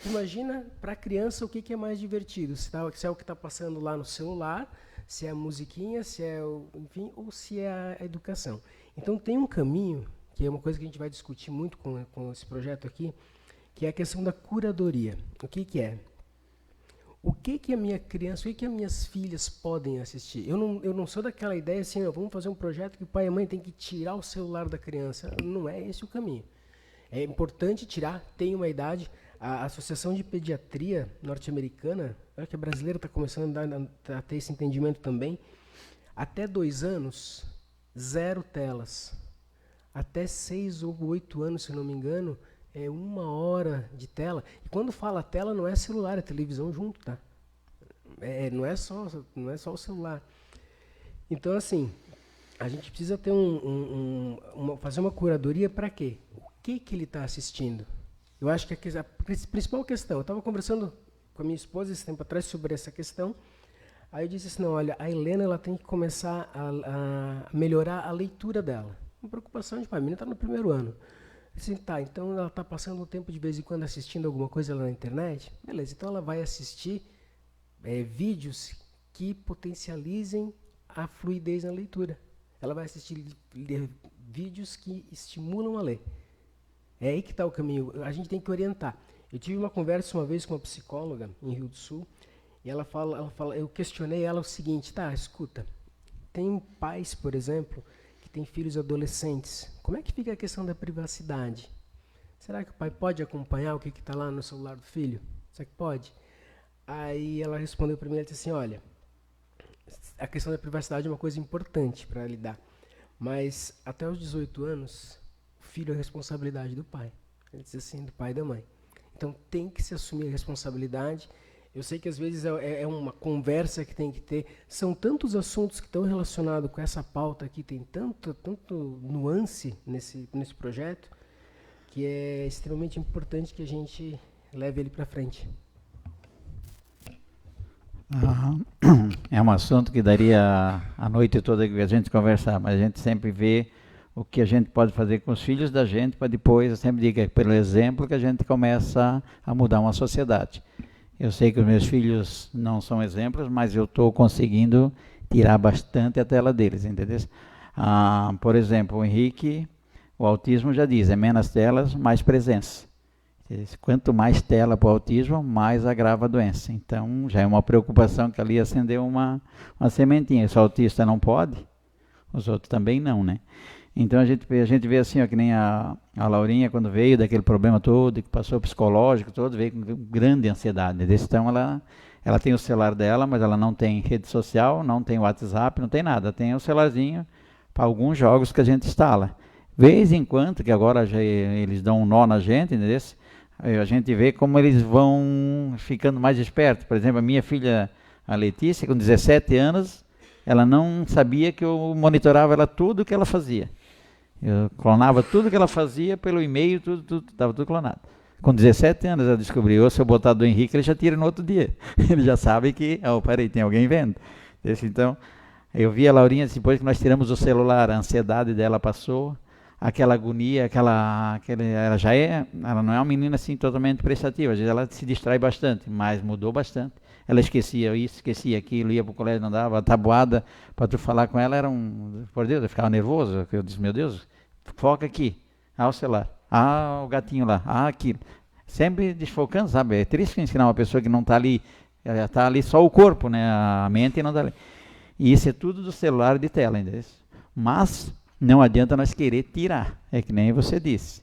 Tu imagina para a criança o que é mais divertido, se é o que está passando lá no celular, se é a musiquinha, se é enfim, ou se é a educação. Então tem um caminho, que é uma coisa que a gente vai discutir muito com esse projeto aqui, que é a questão da curadoria. O que é? O que a minha criança, o que as minhas filhas podem assistir? Eu não sou daquela ideia assim, vamos fazer um projeto que o pai e a mãe tem que tirar o celular da criança. Não é esse o caminho. É importante tirar, tem uma idade. A Associação de Pediatria norte-americana, que a brasileira está começando a ter esse entendimento também, até 2 anos, 0 telas. Até 6 ou 8 anos, se não me engano, é 1 hora de tela. E quando fala tela, não é celular, é televisão junto, tá? Não é só o celular. Então, assim, a gente precisa ter fazer uma curadoria para quê? O que ele está assistindo? Eu acho que a principal questão, eu estava conversando com a minha esposa esse tempo atrás sobre essa questão, aí eu disse assim, não, olha, a Helena ela tem que começar a melhorar a leitura dela. Uma preocupação de pai, a menina está no 1º ano. Assim, tá, então ela está passando um tempo de vez em quando assistindo alguma coisa lá na internet? Beleza, então ela vai assistir vídeos que potencializem a fluidez na leitura. Ela vai assistir vídeos que estimulam a ler. É aí que está o caminho, a gente tem que orientar. Eu tive uma conversa uma vez com uma psicóloga em Rio do Sul, e ela fala, eu questionei ela o seguinte, tá, escuta, tem pais, por exemplo, que têm filhos adolescentes, como é que fica a questão da privacidade? Será que o pai pode acompanhar o que está lá no celular do filho? Será que pode? Aí ela respondeu para mim, ela disse assim, olha, a questão da privacidade é uma coisa importante para lidar, mas até os 18 anos, o filho é a responsabilidade do pai. Ele diz assim, do pai e da mãe. Então tem que se assumir a responsabilidade. Eu sei que às vezes é uma conversa que tem que ter. São tantos assuntos que estão relacionados com essa pauta aqui, tem tanto nuance nesse projeto, que é extremamente importante que a gente leve ele para frente. É um assunto que daria a noite toda que a gente conversar, mas a gente sempre vê o que a gente pode fazer com os filhos da gente, para depois, eu sempre digo, é pelo exemplo que a gente começa a mudar uma sociedade. Eu sei que os meus filhos não são exemplos, mas eu estou conseguindo tirar bastante a tela deles, entendeu? Por exemplo, o Henrique, o autismo já diz, é menos telas, mais presença. Quanto mais tela para o autismo, mais agrava a doença. Então, já é uma preocupação que ali acendeu uma sementinha. Se o autista não pode, os outros também não, né? Então, a gente vê assim, ó, que nem a Laurinha, quando veio daquele problema todo, que passou psicológico todo, veio com grande ansiedade. Então, ela tem o celular dela, mas ela não tem rede social, não tem WhatsApp, não tem nada. Tem o celularzinho para alguns jogos que a gente instala. Vez em quando, que agora já eles dão um nó na gente, entendeu? A gente vê como eles vão ficando mais espertos. Por exemplo, a minha filha, a Letícia, com 17 anos, ela não sabia que eu monitorava ela tudo o que ela fazia. Eu clonava tudo que ela fazia pelo e-mail, estava tudo clonado. Com 17 anos ela descobriu, se eu botar do Henrique, ele já tira no outro dia. Ele já sabe que, peraí, tem alguém vendo. Então, eu vi a Laurinha, depois que nós tiramos o celular, a ansiedade dela passou, aquela agonia, ela não é uma menina assim totalmente prestativa, às vezes ela se distrai bastante, mas mudou bastante. Ela esquecia isso, esquecia aquilo, ia para o colégio, não dava, a tabuada, para tu falar com ela era por Deus, eu ficava nervoso, eu disse, meu Deus, foca aqui, o celular, o gatinho lá, aquilo. Sempre desfocando, sabe, é triste ensinar uma pessoa que não está ali, está ali só o corpo, né, a mente não está ali. E isso é tudo do celular de tela, entendeu? Mas não adianta nós querer tirar, é que nem você disse.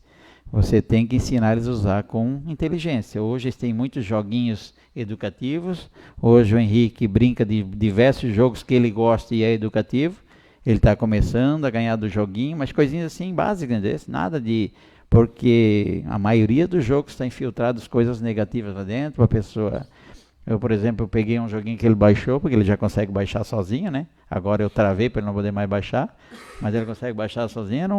Você tem que ensinar eles a usar com inteligência. Hoje eles têm muitos joguinhos educativos. Hoje o Henrique brinca de diversos jogos que ele gosta e é educativo. Ele está começando a ganhar do joguinho, mas coisinhas assim básicas, entendeu? Nada de... Porque a maioria dos jogos está infiltrado coisas negativas lá dentro, a pessoa... Eu, por exemplo, peguei um joguinho que ele baixou, porque ele já consegue baixar sozinho, né? Agora eu travei para ele não poder mais baixar, mas ele consegue baixar sozinho. Era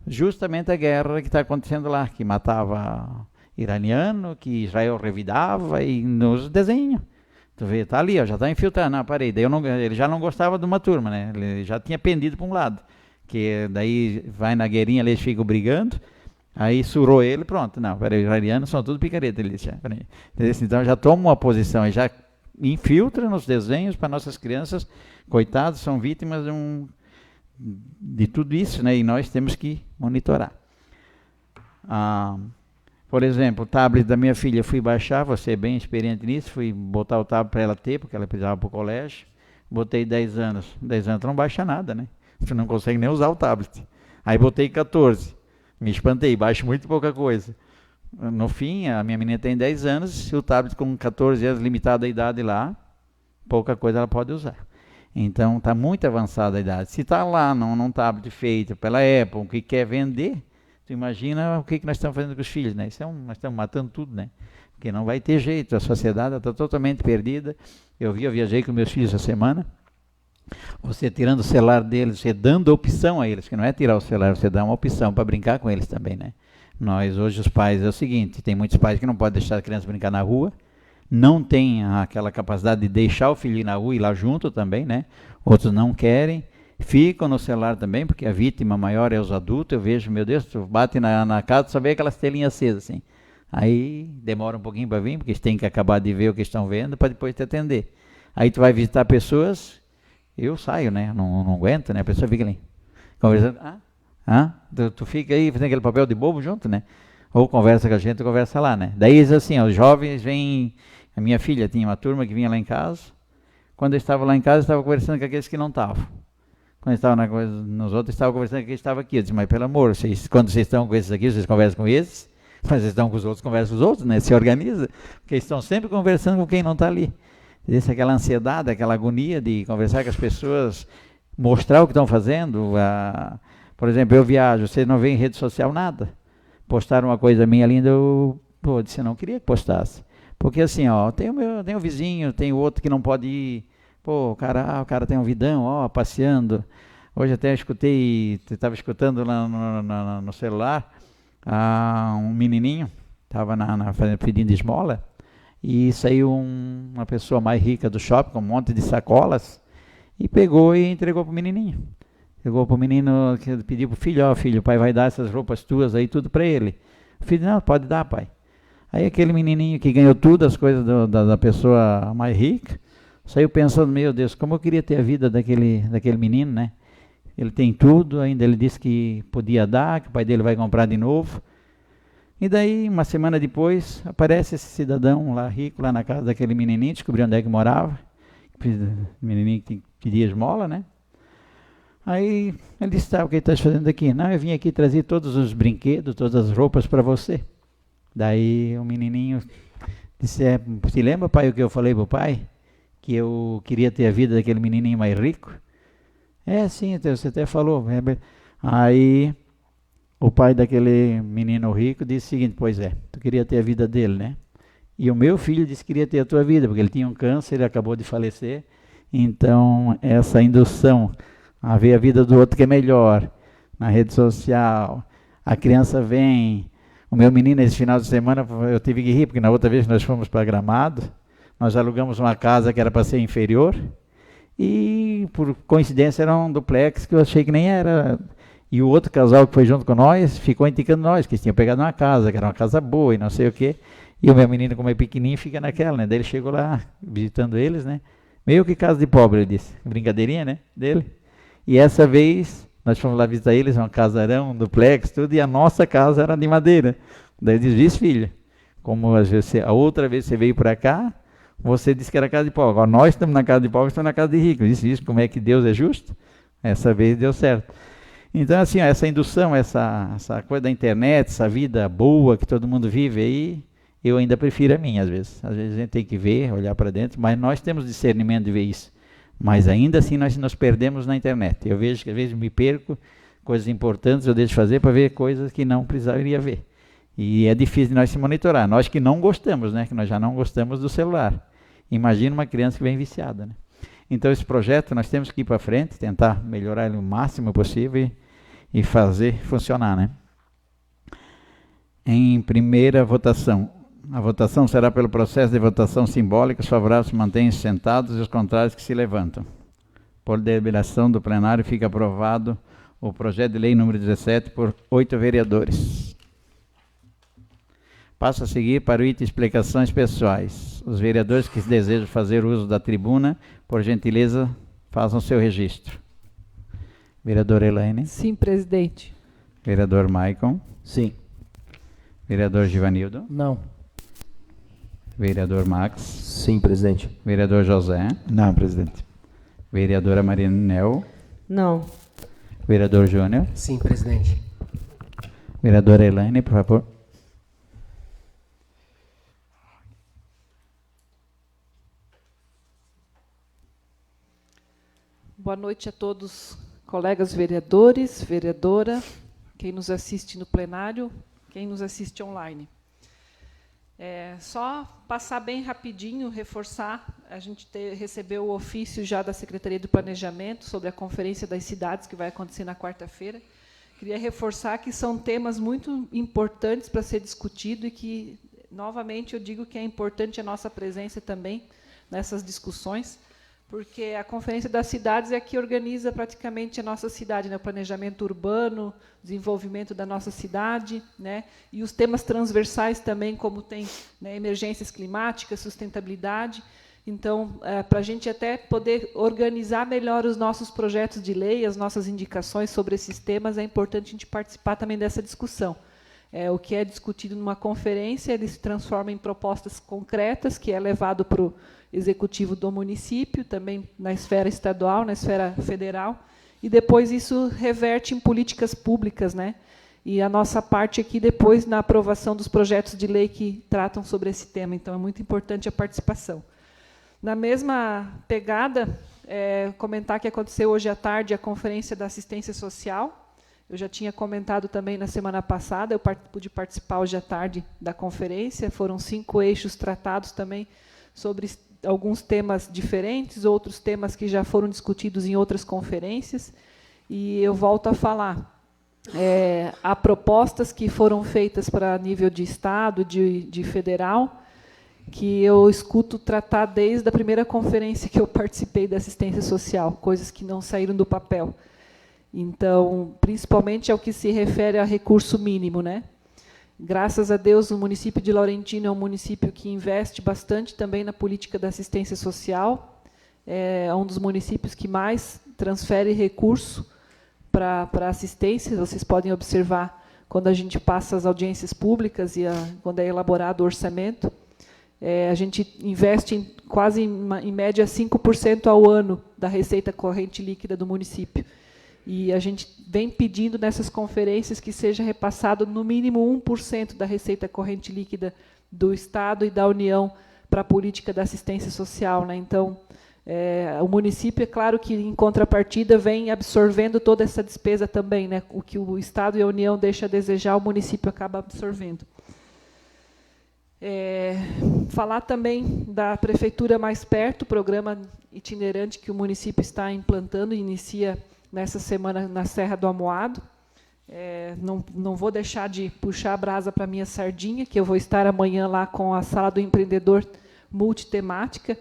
justamente a guerra que está acontecendo lá, que matava iraniano, que Israel revidava, e nos desenhos. Tu vê, tá ali, ó, já está infiltrado na parede. Ele já não gostava de uma turma, né? Ele já tinha pendido para um lado. Que daí vai na guerrinha, eles ficam brigando. Aí surou ele, pronto. Não, peraí, os iranianos são tudo picareta. Ele disse, então já toma uma posição, e já infiltra nos desenhos para nossas crianças. Coitados, são vítimas de tudo isso, né? E nós temos que monitorar. Por exemplo, o tablet da minha filha, fui baixar, você é bem experiente nisso, fui botar o tablet para ela ter, porque ela precisava para o colégio. Botei 10 anos. 10 anos não baixa nada, né? Você não consegue nem usar o tablet. Aí botei 14. Me espantei, baixo muito pouca coisa. No fim, a minha menina tem 10 anos, se o tablet com 14 anos, limitada a idade lá, pouca coisa ela pode usar. Então, está muito avançada a idade. Se está lá num tablet feito pela Apple, que quer vender, tu imagina o que nós estamos fazendo com os filhos, né? Nós estamos matando tudo, né? Porque não vai ter jeito, a sociedade está totalmente perdida. Eu viajei com meus filhos essa semana. Você tirando o celular deles, você dando opção a eles, que não é tirar o celular, você dá uma opção para brincar com eles também, né? Nós, hoje, os pais, é o seguinte, tem muitos pais que não podem deixar a criança brincar na rua, não tem aquela capacidade de deixar o filho ir na rua e ir lá junto também, né? Outros não querem, ficam no celular também, porque a vítima maior é os adultos. Eu vejo, meu Deus, tu bate na casa, só vê aquelas telinhas acesas, assim. Aí demora um pouquinho para vir, porque eles têm que acabar de ver o que estão vendo para depois te atender. Aí tu vai visitar pessoas... Eu saio, né? Não aguento, né? A pessoa fica ali conversando. Tu fica aí fazendo aquele papel de bobo junto, né? Ou conversa com a gente, ou conversa lá, né? Daí assim, ó, os jovens vêm... A minha filha tinha uma turma que vinha lá em casa. Quando eu estava lá em casa, eu estava conversando com aqueles que não estavam. Quando eu estava nos outros, eu estava conversando com aqueles que estavam aqui. Eu disse, mas pelo amor, quando vocês estão com esses aqui, vocês conversam com esses. Mas vocês estão com os outros, conversam com os outros, né? Se organiza. Porque eles estão sempre conversando com quem não está ali. Existe aquela ansiedade, aquela agonia de conversar com as pessoas, mostrar o que estão fazendo. Por exemplo, eu viajo, você não vê em rede social nada. Postaram uma coisa minha linda, eu disse, eu não queria que postasse. Porque assim, ó, tem o vizinho, tem o outro que não pode ir. Pô, o cara tem um vidão, ó, passeando. Hoje até estava escutando lá no celular, um menininho, estava pedindo esmola. E saiu uma pessoa mais rica do shopping com um monte de sacolas e pegou e entregou para o menininho. Pegou para o menino, pediu para o filho, ó filho, o pai vai dar essas roupas tuas aí, tudo para ele. O filho, não, pode dar, pai. Aí aquele menininho que ganhou tudo, as coisas da pessoa mais rica, saiu pensando, meu Deus, como eu queria ter a vida daquele menino, né? Ele tem tudo, ainda ele disse que podia dar, que o pai dele vai comprar de novo. E daí, uma semana depois, aparece esse cidadão lá rico, lá na casa daquele menininho, descobriu onde é que morava, o menininho que pedia esmola, né? Aí ele disse, o que estás fazendo aqui? Não, eu vim aqui trazer todos os brinquedos, todas as roupas para você. Daí o menininho disse, se lembra, pai, o que eu falei para o pai? Que eu queria ter a vida daquele menininho mais rico? Sim, você até falou. Aí... O pai daquele menino rico disse o seguinte, pois é, tu queria ter a vida dele, né? E o meu filho disse que queria ter a tua vida, porque ele tinha um câncer, ele acabou de falecer. Então, essa indução a ver a vida do outro que é melhor, na rede social, a criança vem. O meu menino, esse final de semana, eu tive que rir, porque na outra vez nós fomos para Gramado, nós alugamos uma casa que era para ser inferior, e por coincidência era um duplex que eu achei que nem era... E o outro casal que foi junto com nós, ficou indicando nós, que eles tinham pegado uma casa, que era uma casa boa e não sei o quê. E o meu menino, como é pequenininho, fica naquela, né? Daí ele chegou lá, visitando eles, né? Meio que casa de pobre, ele disse. Brincadeirinha, né? Dele. E essa vez, nós fomos lá visitar eles, um casarão, um duplex, tudo, e a nossa casa era de madeira. Daí ele disse, filho, como a outra vez você veio para cá, Você disse que era casa de pobre. Agora nós estamos na casa de pobre, estamos na casa de rico. Isso, como é que Deus é justo? Essa vez deu certo. Então, assim, ó, essa indução, essa coisa da internet, essa vida boa que todo mundo vive aí, eu ainda prefiro a minha, às vezes. Às vezes a gente tem que ver, olhar para dentro, mas nós temos discernimento de ver isso. Mas ainda assim nós nos perdemos na internet. Eu vejo que às vezes me perco, coisas importantes eu deixo de fazer para ver coisas que não precisaria ver. E é difícil de nós se monitorar. Nós que não gostamos, né? Que nós já não gostamos do celular. Imagina uma criança que vem viciada, né? Então esse projeto nós temos que ir para frente, tentar melhorar ele o máximo possível e fazer funcionar, né? Em primeira votação. A votação será pelo processo de votação simbólica. Os favoráveis se mantêm sentados e os contrários que se levantam. Por deliberação do plenário fica aprovado o projeto de lei número 17 por 8 vereadores. Passo a seguir para o item explicações pessoais. Os vereadores que desejam fazer uso da tribuna, por gentileza, façam seu registro. Vereadora Elaine. Sim, presidente. Vereador Maicon. Sim. Vereador Givanildo. Não. Vereador Max. Sim, presidente. Vereador José. Não, presidente. Vereadora Marinel. Não. Vereador Júnior. Sim, presidente. Vereadora Elaine, por favor. Boa noite a todos, colegas vereadores, vereadora, quem nos assiste no plenário, quem nos assiste online. Só passar bem rapidinho, reforçar, a gente recebeu o ofício já da Secretaria do Planejamento sobre a Conferência das Cidades, que vai acontecer na quarta-feira. Queria reforçar que são temas muito importantes para ser discutido e que, novamente, eu digo que é importante a nossa presença também nessas discussões, porque a Conferência das Cidades é a que organiza praticamente a nossa cidade, né? O planejamento urbano, desenvolvimento da nossa cidade, né? E os temas transversais também, como tem, né, emergências climáticas, sustentabilidade. Então, para a gente até poder organizar melhor os nossos projetos de lei, as nossas indicações sobre esses temas, é importante a gente participar também dessa discussão. O que é discutido numa conferência, ele se transforma em propostas concretas, que é levado para o executivo do município, também na esfera estadual, na esfera federal, e depois isso reverte em políticas públicas, né? E a nossa parte aqui depois na aprovação dos projetos de lei que tratam sobre esse tema. Então, é muito importante a participação. Na mesma pegada, comentar que aconteceu hoje à tarde a Conferência da Assistência Social. Eu já tinha comentado também na semana passada, eu pude participar hoje à tarde da conferência, foram 5 eixos tratados também sobre alguns temas diferentes, outros temas que já foram discutidos em outras conferências, e eu volto a falar. Há propostas que foram feitas para nível de Estado, de federal, que eu escuto tratar desde a primeira conferência que eu participei da assistência social, coisas que não saíram do papel. Então, principalmente ao que se refere a recurso mínimo, né? Graças a Deus, o município de Laurentino é um município que investe bastante também na política da assistência social. É um dos municípios que mais transfere recurso para assistência. Vocês podem observar quando a gente passa as audiências públicas e quando é elaborado o orçamento. A gente investe quase, em média, 5% ao ano da receita corrente líquida do município. E a gente vem pedindo nessas conferências que seja repassado no mínimo 1% da receita corrente líquida do Estado e da União para a política da assistência social, né? Então, o município, é claro que, em contrapartida, vem absorvendo toda essa despesa também, né? O que o Estado e a União deixam a desejar, o município acaba absorvendo. Falar também da Prefeitura Mais Perto, programa itinerante que o município está implantando, inicia nessa semana na Serra do Amoado. Não vou deixar de puxar a brasa para a minha sardinha, que eu vou estar amanhã lá com a Sala do Empreendedor multitemática.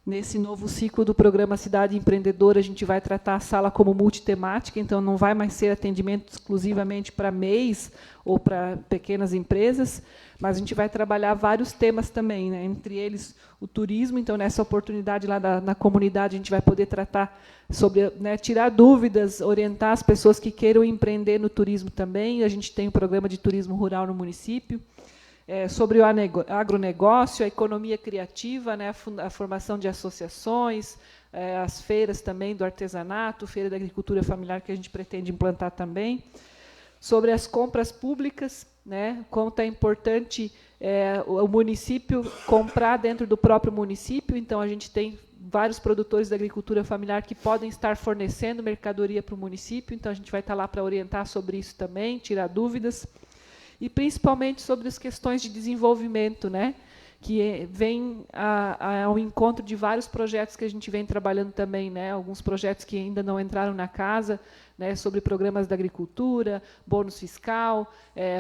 Nesse novo ciclo do programa Cidade Empreendedora, a gente vai tratar a sala como multitemática, então não vai mais ser atendimento exclusivamente para MEIs ou para pequenas empresas, mas a gente vai trabalhar vários temas também, né? Entre eles o turismo. Então, nessa oportunidade lá na comunidade, a gente vai poder tratar sobre, né, tirar dúvidas, orientar as pessoas que queiram empreender no turismo também. A gente tem um programa de turismo rural no município. sobre o agronegócio, a economia criativa, né, a formação de associações, as feiras também do artesanato, feira da agricultura familiar que a gente pretende implantar também, sobre as compras públicas, né, quanto é importante o município comprar dentro do próprio município. Então, a gente tem vários produtores da agricultura familiar que podem estar fornecendo mercadoria para o município, então a gente vai estar lá para orientar sobre isso também, tirar dúvidas, e principalmente sobre as questões de desenvolvimento, né, que vem ao encontro de vários projetos que a gente vem trabalhando também, né, alguns projetos que ainda não entraram na casa, né, sobre programas da agricultura, bônus fiscal,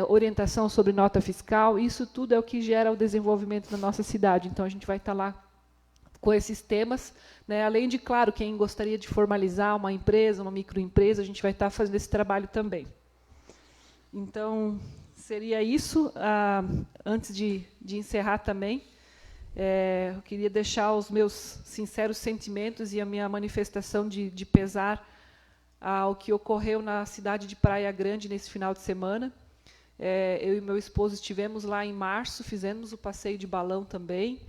orientação sobre nota fiscal, isso tudo é o que gera o desenvolvimento da nossa cidade. Então, a gente vai estar lá com esses temas, né, além de, claro, quem gostaria de formalizar uma empresa, uma microempresa, a gente vai estar fazendo esse trabalho também. Então, seria isso. Antes de encerrar também, eu queria deixar os meus sinceros sentimentos e a minha manifestação de pesar ao que ocorreu na cidade de Praia Grande nesse final de semana. Eu e meu esposo estivemos lá em março, fizemos o passeio de balão também,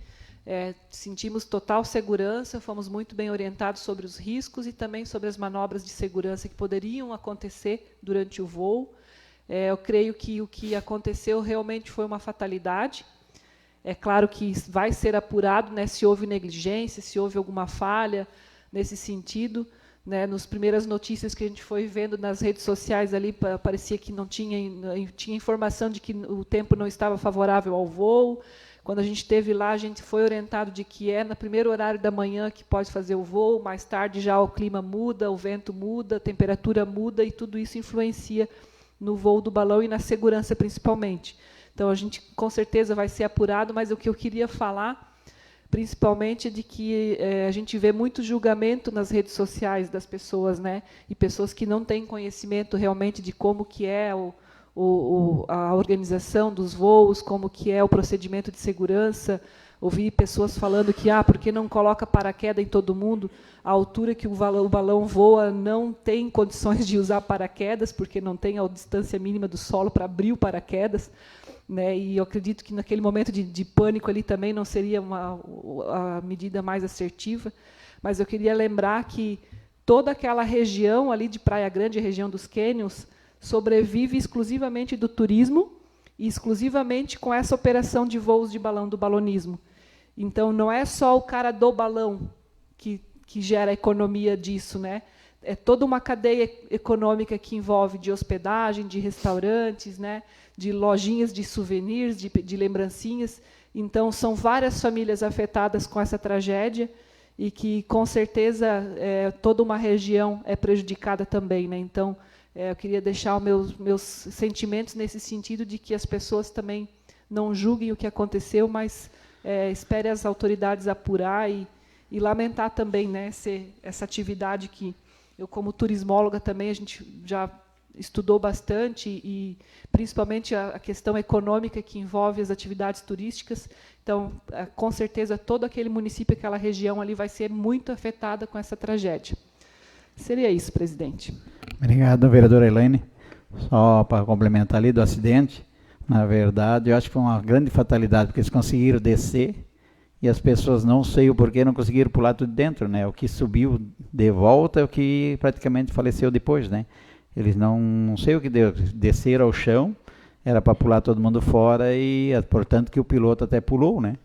sentimos total segurança, fomos muito bem orientados sobre os riscos e também sobre as manobras de segurança que poderiam acontecer durante o voo. Eu creio que o que aconteceu realmente foi uma fatalidade. É claro que vai ser apurado, né, se houve negligência, se houve alguma falha nesse sentido. Né, nas primeiras notícias que a gente foi vendo nas redes sociais, ali parecia que não tinha informação de que o tempo não estava favorável ao voo. Quando a gente esteve lá, a gente foi orientado de que no primeiro horário da manhã que pode fazer o voo, mais tarde já o clima muda, o vento muda, a temperatura muda, e tudo isso influencia no voo do balão e na segurança principalmente. Então, a gente com certeza vai ser apurado, mas o que eu queria falar principalmente é de que a gente vê muito julgamento nas redes sociais das pessoas, né, e pessoas que não têm conhecimento realmente de como que é a organização dos voos, como que é o procedimento de segurança. Ouvi pessoas falando que, por que não coloca paraquedas em todo mundo? A altura que o balão voa não tem condições de usar paraquedas, porque não tem a distância mínima do solo para abrir o paraquedas. Né, e eu acredito que naquele momento de pânico ali também não seria a medida mais assertiva. Mas eu queria lembrar que toda aquela região ali de Praia Grande, a região dos cânions, sobrevive exclusivamente do turismo e exclusivamente com essa operação de voos de balão, do balonismo. Então, não é só o cara do balão que gera a economia disso, né? É toda uma cadeia econômica que envolve de hospedagem, de restaurantes, né, de lojinhas de souvenirs, de lembrancinhas. Então, são várias famílias afetadas com essa tragédia e que, com certeza, toda uma região é prejudicada também. Né? Então, eu queria deixar os meus sentimentos nesse sentido de que as pessoas também não julguem o que aconteceu, mas esperem as autoridades apurar e lamentar também, né, essa atividade que eu, como turismóloga também, a gente já estudou bastante, e principalmente a questão econômica que envolve as atividades turísticas. Então, com certeza, todo aquele município, aquela região ali vai ser muito afetada com essa tragédia. Seria isso, presidente. Obrigado, vereadora Elaine. Só para complementar ali do acidente, na verdade, eu acho que foi uma grande fatalidade, porque eles conseguiram descer e as pessoas, não sei o porquê, não conseguiram pular tudo dentro, né? O que subiu de volta é o que praticamente faleceu depois, né? Eles não sei o que deu, desceram ao chão, era para pular todo mundo fora, e portanto que o piloto até pulou, né?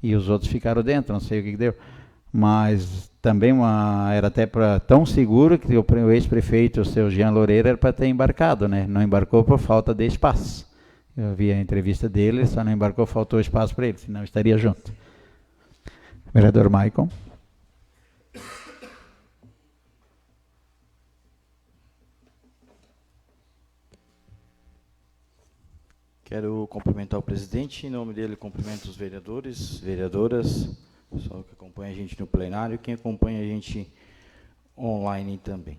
E os outros ficaram dentro, não sei o que deu. Mas também era até tão seguro que o ex-prefeito, o seu Jean Loureiro, era para ter embarcado, né? Não embarcou por falta de espaço. Eu vi a entrevista dele, só não embarcou, faltou espaço para ele, senão estaria junto. Vereador Maicon. Quero cumprimentar o presidente, em nome dele cumprimento os vereadores, vereadoras, pessoal que acompanha a gente no plenário e quem acompanha a gente online também.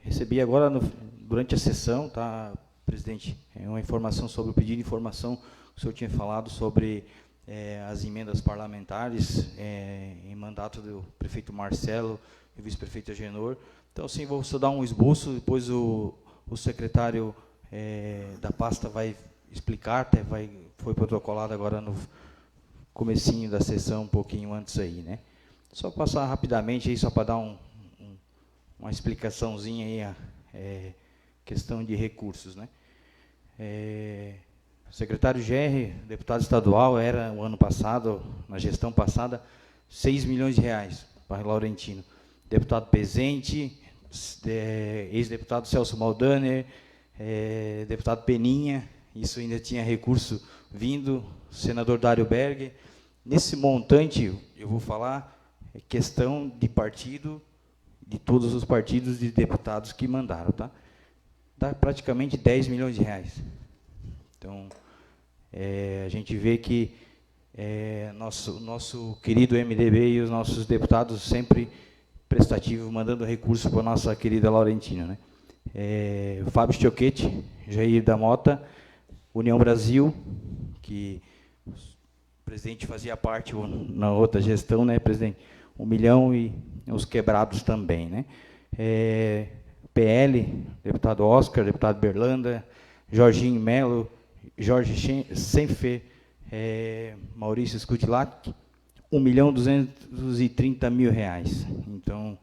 Recebi agora, durante a sessão, tá, presidente, uma informação sobre o pedido de informação que o senhor tinha falado sobre as emendas parlamentares em mandato do prefeito Marcelo e vice-prefeito Agenor. Então, sim, vou só dar um esboço, depois o secretário da pasta vai explicar, até foi protocolado agora no comecinho da sessão, um pouquinho antes aí, né? Só passar rapidamente aí, só para dar uma explicaçãozinha aí, questão de recursos, né? O secretário GR, deputado estadual, era o ano passado, na gestão passada, 6 milhões de reais para Laurentino. Deputado Pezente, ex-deputado Celso Maldaner, deputado Peninha, isso ainda tinha recurso vindo, senador Dário Berger. Nesse montante, eu vou falar, questão de partido, de todos os partidos de deputados que mandaram, tá? Dá praticamente 10 milhões de reais. Então, a gente vê que nosso querido MDB e os nossos deputados sempre prestativos, mandando recurso para a nossa querida Laurentina, né? Fábio Stiochetti, Jair da Mota, União Brasil, que o presidente fazia parte na outra gestão, né, presidente? 1 milhão e os quebrados também, né? PL, deputado Oscar, deputado Berlanda, Jorginho Melo, Jorge Senfer, Maurício Scutilac, 1.230.000 reais. Então,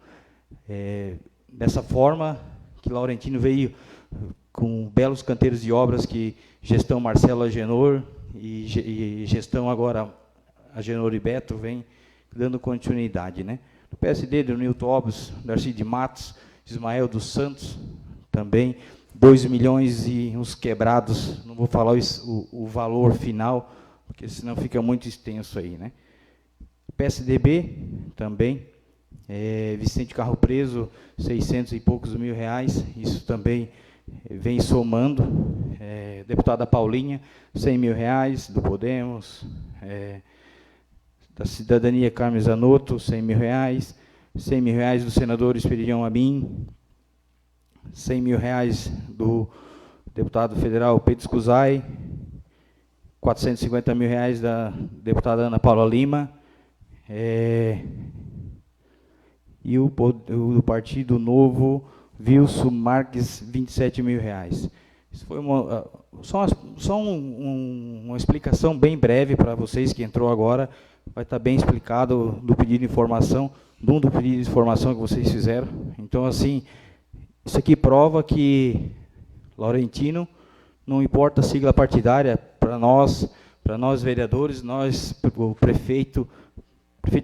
dessa forma que Laurentino veio com belos canteiros de obras que gestão Marcelo Agenor e gestão agora Agenor e Beto vem dando continuidade, né? Do PSD, do Nilton Obos, Darcy de Matos, Ismael dos Santos, também 2 milhões e uns quebrados, não vou falar o valor final, porque senão fica muito extenso aí, né? PSDB, também, Vicente Carro Preso, 600 e poucos mil reais, isso também vem somando. Deputada Paulinha, 100 mil reais, do Podemos, da Cidadania Carmen Zanotto, 100 mil reais, 100 mil reais do senador Esperidião Amin, 100 mil reais do deputado federal Pedro Scusai, 450 mil reais da deputada Ana Paula Lima, e o do Partido Novo, Wilson Marques, 27 mil reais. Isso foi só uma explicação bem breve para vocês que entrou agora, vai estar bem explicado do pedido de informação, do pedido de informação que vocês fizeram. Então, assim, isso aqui prova que Laurentino, não importa a sigla partidária, para nós vereadores, o prefeito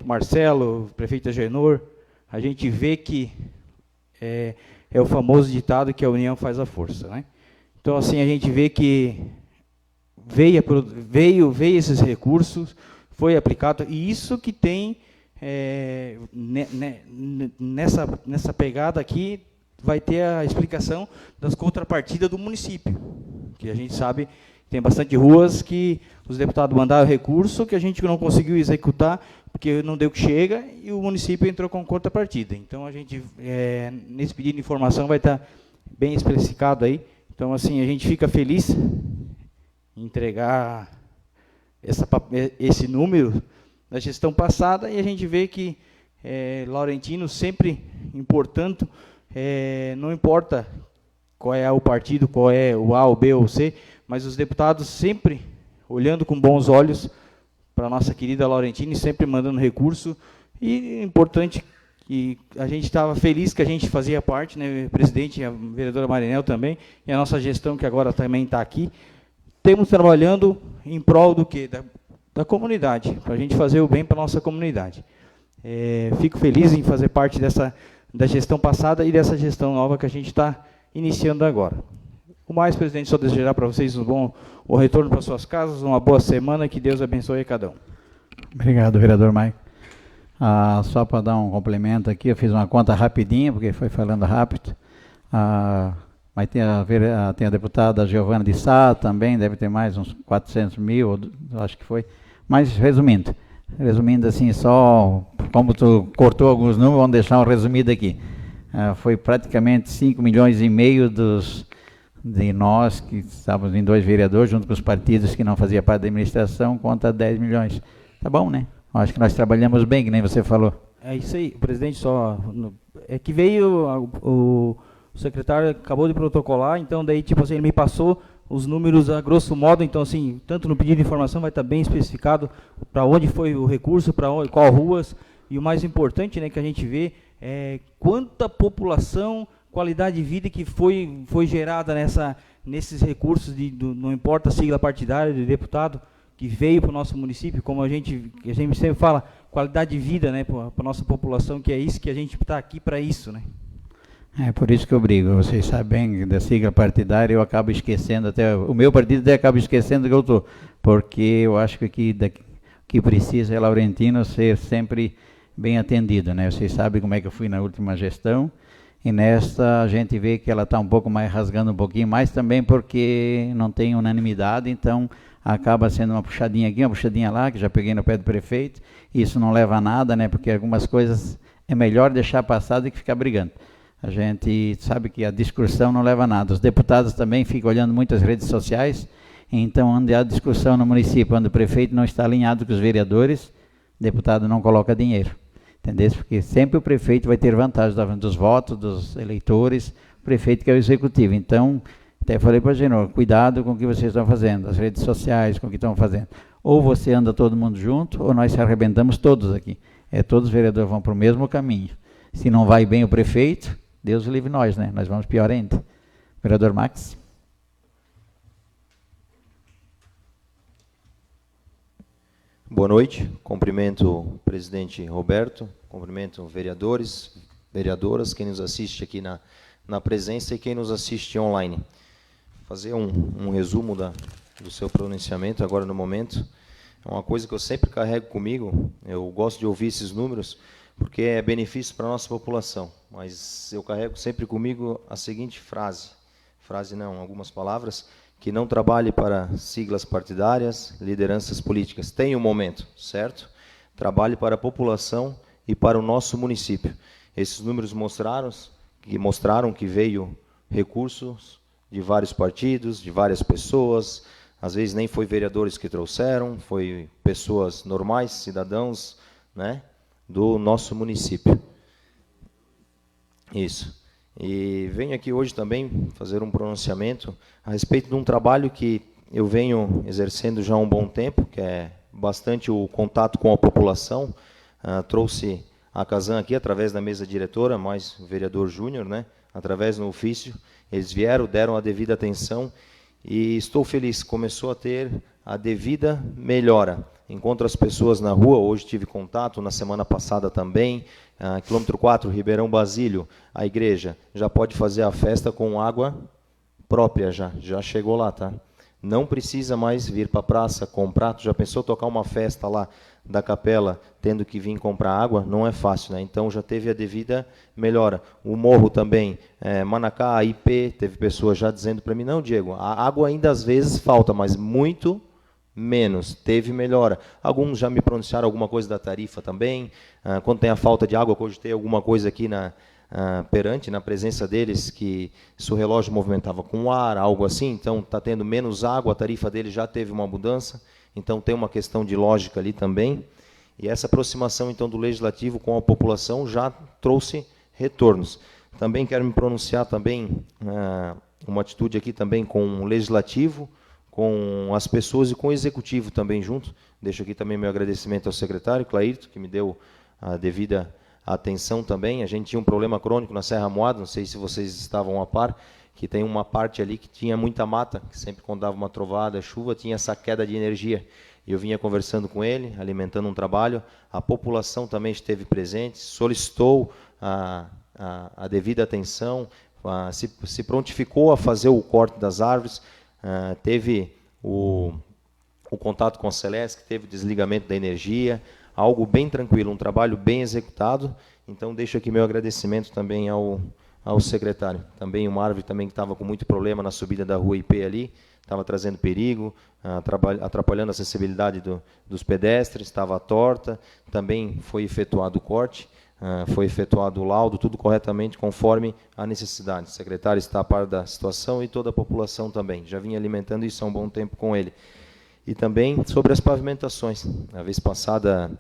Marcelo, o prefeito Agenor, a gente vê que é o famoso ditado que a união faz a força, né? Então, assim, a gente vê que veio esses recursos, foi aplicado, e isso que tem nessa pegada aqui, vai ter a explicação das contrapartidas do município, que a gente sabe que tem bastante ruas que os deputados mandaram recurso, que a gente não conseguiu executar, porque não deu que chega, e o município entrou com contrapartida. Então, a gente, nesse pedido de informação, vai estar bem especificado aí. Então, assim, a gente fica feliz em entregar esse número da gestão passada, e a gente vê que Laurentino sempre importando, não importa qual é o partido, qual é o A, o B ou o C, mas os deputados sempre olhando com bons olhos para a nossa querida Laurentino e sempre mandando recurso. E importante que a gente estava feliz que a gente fazia parte, né, presidente, a vereadora Marinel também, e a nossa gestão que agora também está aqui, temos trabalhando em prol do quê? Da comunidade, para a gente fazer o bem para a nossa comunidade. Fico feliz em fazer parte da gestão passada e dessa gestão nova que a gente está iniciando agora. O mais, presidente, só desejar para vocês um bom retorno para suas casas, uma boa semana, que Deus abençoe a cada um. Obrigado, vereador Maico. Só para dar um complemento aqui, eu fiz uma conta rapidinha, porque foi falando rápido. Mas tem a deputada Giovana de Sá também, deve ter mais uns 400 mil, acho que foi. Mas, resumindo assim, só como tu cortou alguns números, vamos deixar um resumido aqui. Foi praticamente 5 milhões e meio de nós, que estávamos em 2 vereadores, junto com os partidos que não faziam parte da administração, contra 10 milhões. Tá bom, né? Acho que nós trabalhamos bem, que nem você falou. É isso aí, presidente, é que veio o secretário acabou de protocolar, então daí, tipo assim, ele me passou os números a grosso modo, então assim, tanto no pedido de informação vai estar bem especificado para onde foi o recurso, para qual ruas, e o mais importante, né, que a gente vê é quanta população, qualidade de vida que foi gerada nesses recursos, não importa a sigla partidária de deputado, que veio para o nosso município, como a gente sempre fala, qualidade de vida, né, para a nossa população, que é isso que a gente está aqui para isso, né. É por isso que eu brigo. Vocês sabem da sigla partidária, eu acabo esquecendo, até o meu partido até acaba esquecendo que eu estou, porque eu acho que que precisa é Laurentino ser sempre bem atendido, né? Vocês sabem como é que eu fui na última gestão, e nesta a gente vê que ela está um pouco mais, rasgando um pouquinho mais também, porque não tem unanimidade, então acaba sendo uma puxadinha aqui, uma puxadinha lá, que já peguei no pé do prefeito, e isso não leva a nada, né? Porque algumas coisas é melhor deixar passar do que ficar brigando. A gente sabe que a discussão não leva a nada. Os deputados também ficam olhando muito as redes sociais, então onde há discussão no município, onde o prefeito não está alinhado com os vereadores, o deputado não coloca dinheiro. Entendeu? Porque sempre o prefeito vai ter vantagem dos votos, dos eleitores, o prefeito que é o executivo. Então, até falei para o Genor, cuidado com o que vocês estão fazendo, as redes sociais, com o que estão fazendo. Ou você anda todo mundo junto, ou nós se arrebentamos todos aqui. Todos os vereadores vão para o mesmo caminho. Se não vai bem o prefeito, Deus livre nós, né? Nós vamos pior ainda. Vereador Max. Boa noite. Cumprimento o presidente Roberto, cumprimento vereadores, vereadoras, quem nos assiste aqui na presença e quem nos assiste online. Fazer um resumo do seu pronunciamento agora no momento. É uma coisa que eu sempre carrego comigo, eu gosto de ouvir esses números, porque é benefício para a nossa população, mas eu carrego sempre comigo a seguinte algumas palavras, que não trabalhe para siglas partidárias, lideranças políticas, tem um momento, certo? Trabalhe para a população e para o nosso município. Esses números mostraram que veio recursos de vários partidos, de várias pessoas, às vezes nem foi vereadores que trouxeram, foi pessoas normais, cidadãos, né? Do nosso município. Isso. E venho aqui hoje também fazer um pronunciamento a respeito de um trabalho que eu venho exercendo já há um bom tempo, que é bastante o contato com a população. Trouxe a Casan aqui através da mesa diretora, mais o vereador Júnior, né? Através do ofício. Eles vieram, deram a devida atenção e estou feliz, começou a ter a devida melhora. Encontro as pessoas na rua, hoje tive contato, na semana passada também, quilômetro 4, Ribeirão Basílio, a igreja já pode fazer a festa com água própria, já chegou lá, tá? Não precisa mais vir para a praça comprar, tu já pensou tocar uma festa lá da capela, tendo que vir comprar água? Não é fácil, né? Então já teve a devida melhora. O morro também, Manacá, IP, teve pessoas já dizendo para mim, não, Diego, a água ainda às vezes falta, mas muito menos, teve melhora. Alguns já me pronunciaram alguma coisa da tarifa também. Quando tem a falta de água, eu cogitei alguma coisa aqui perante, na presença deles, que se o relógio movimentava com ar, algo assim, então está tendo menos água, a tarifa deles já teve uma mudança, então tem uma questão de lógica ali também. E essa aproximação então do Legislativo com a população já trouxe retornos. Também quero me pronunciar também, uma atitude aqui também com o Legislativo, com as pessoas e com o Executivo também junto. Deixo aqui também meu agradecimento ao secretário, Clairto, que me deu a devida atenção também. A gente tinha um problema crônico na Serra Moada, não sei se vocês estavam a par, que tem uma parte ali que tinha muita mata, que sempre quando dava uma trovada, chuva, tinha essa queda de energia. Eu vinha conversando com ele, alimentando um trabalho, a população também esteve presente, solicitou a devida atenção, se prontificou a fazer o corte das árvores, teve o contato com a Celesc, teve o desligamento da energia, algo bem tranquilo, um trabalho bem executado. Então deixo aqui meu agradecimento também ao secretário. Também uma árvore também que estava com muito problema na subida da rua IP ali, estava trazendo perigo, atrapalhando a acessibilidade dos pedestres, estava torta, também foi efetuado o corte, foi efetuado o laudo, tudo corretamente conforme a necessidade. O secretário está a par da situação e toda a população também. Já vinha alimentando isso há um bom tempo com ele. E também sobre as pavimentações. A vez passada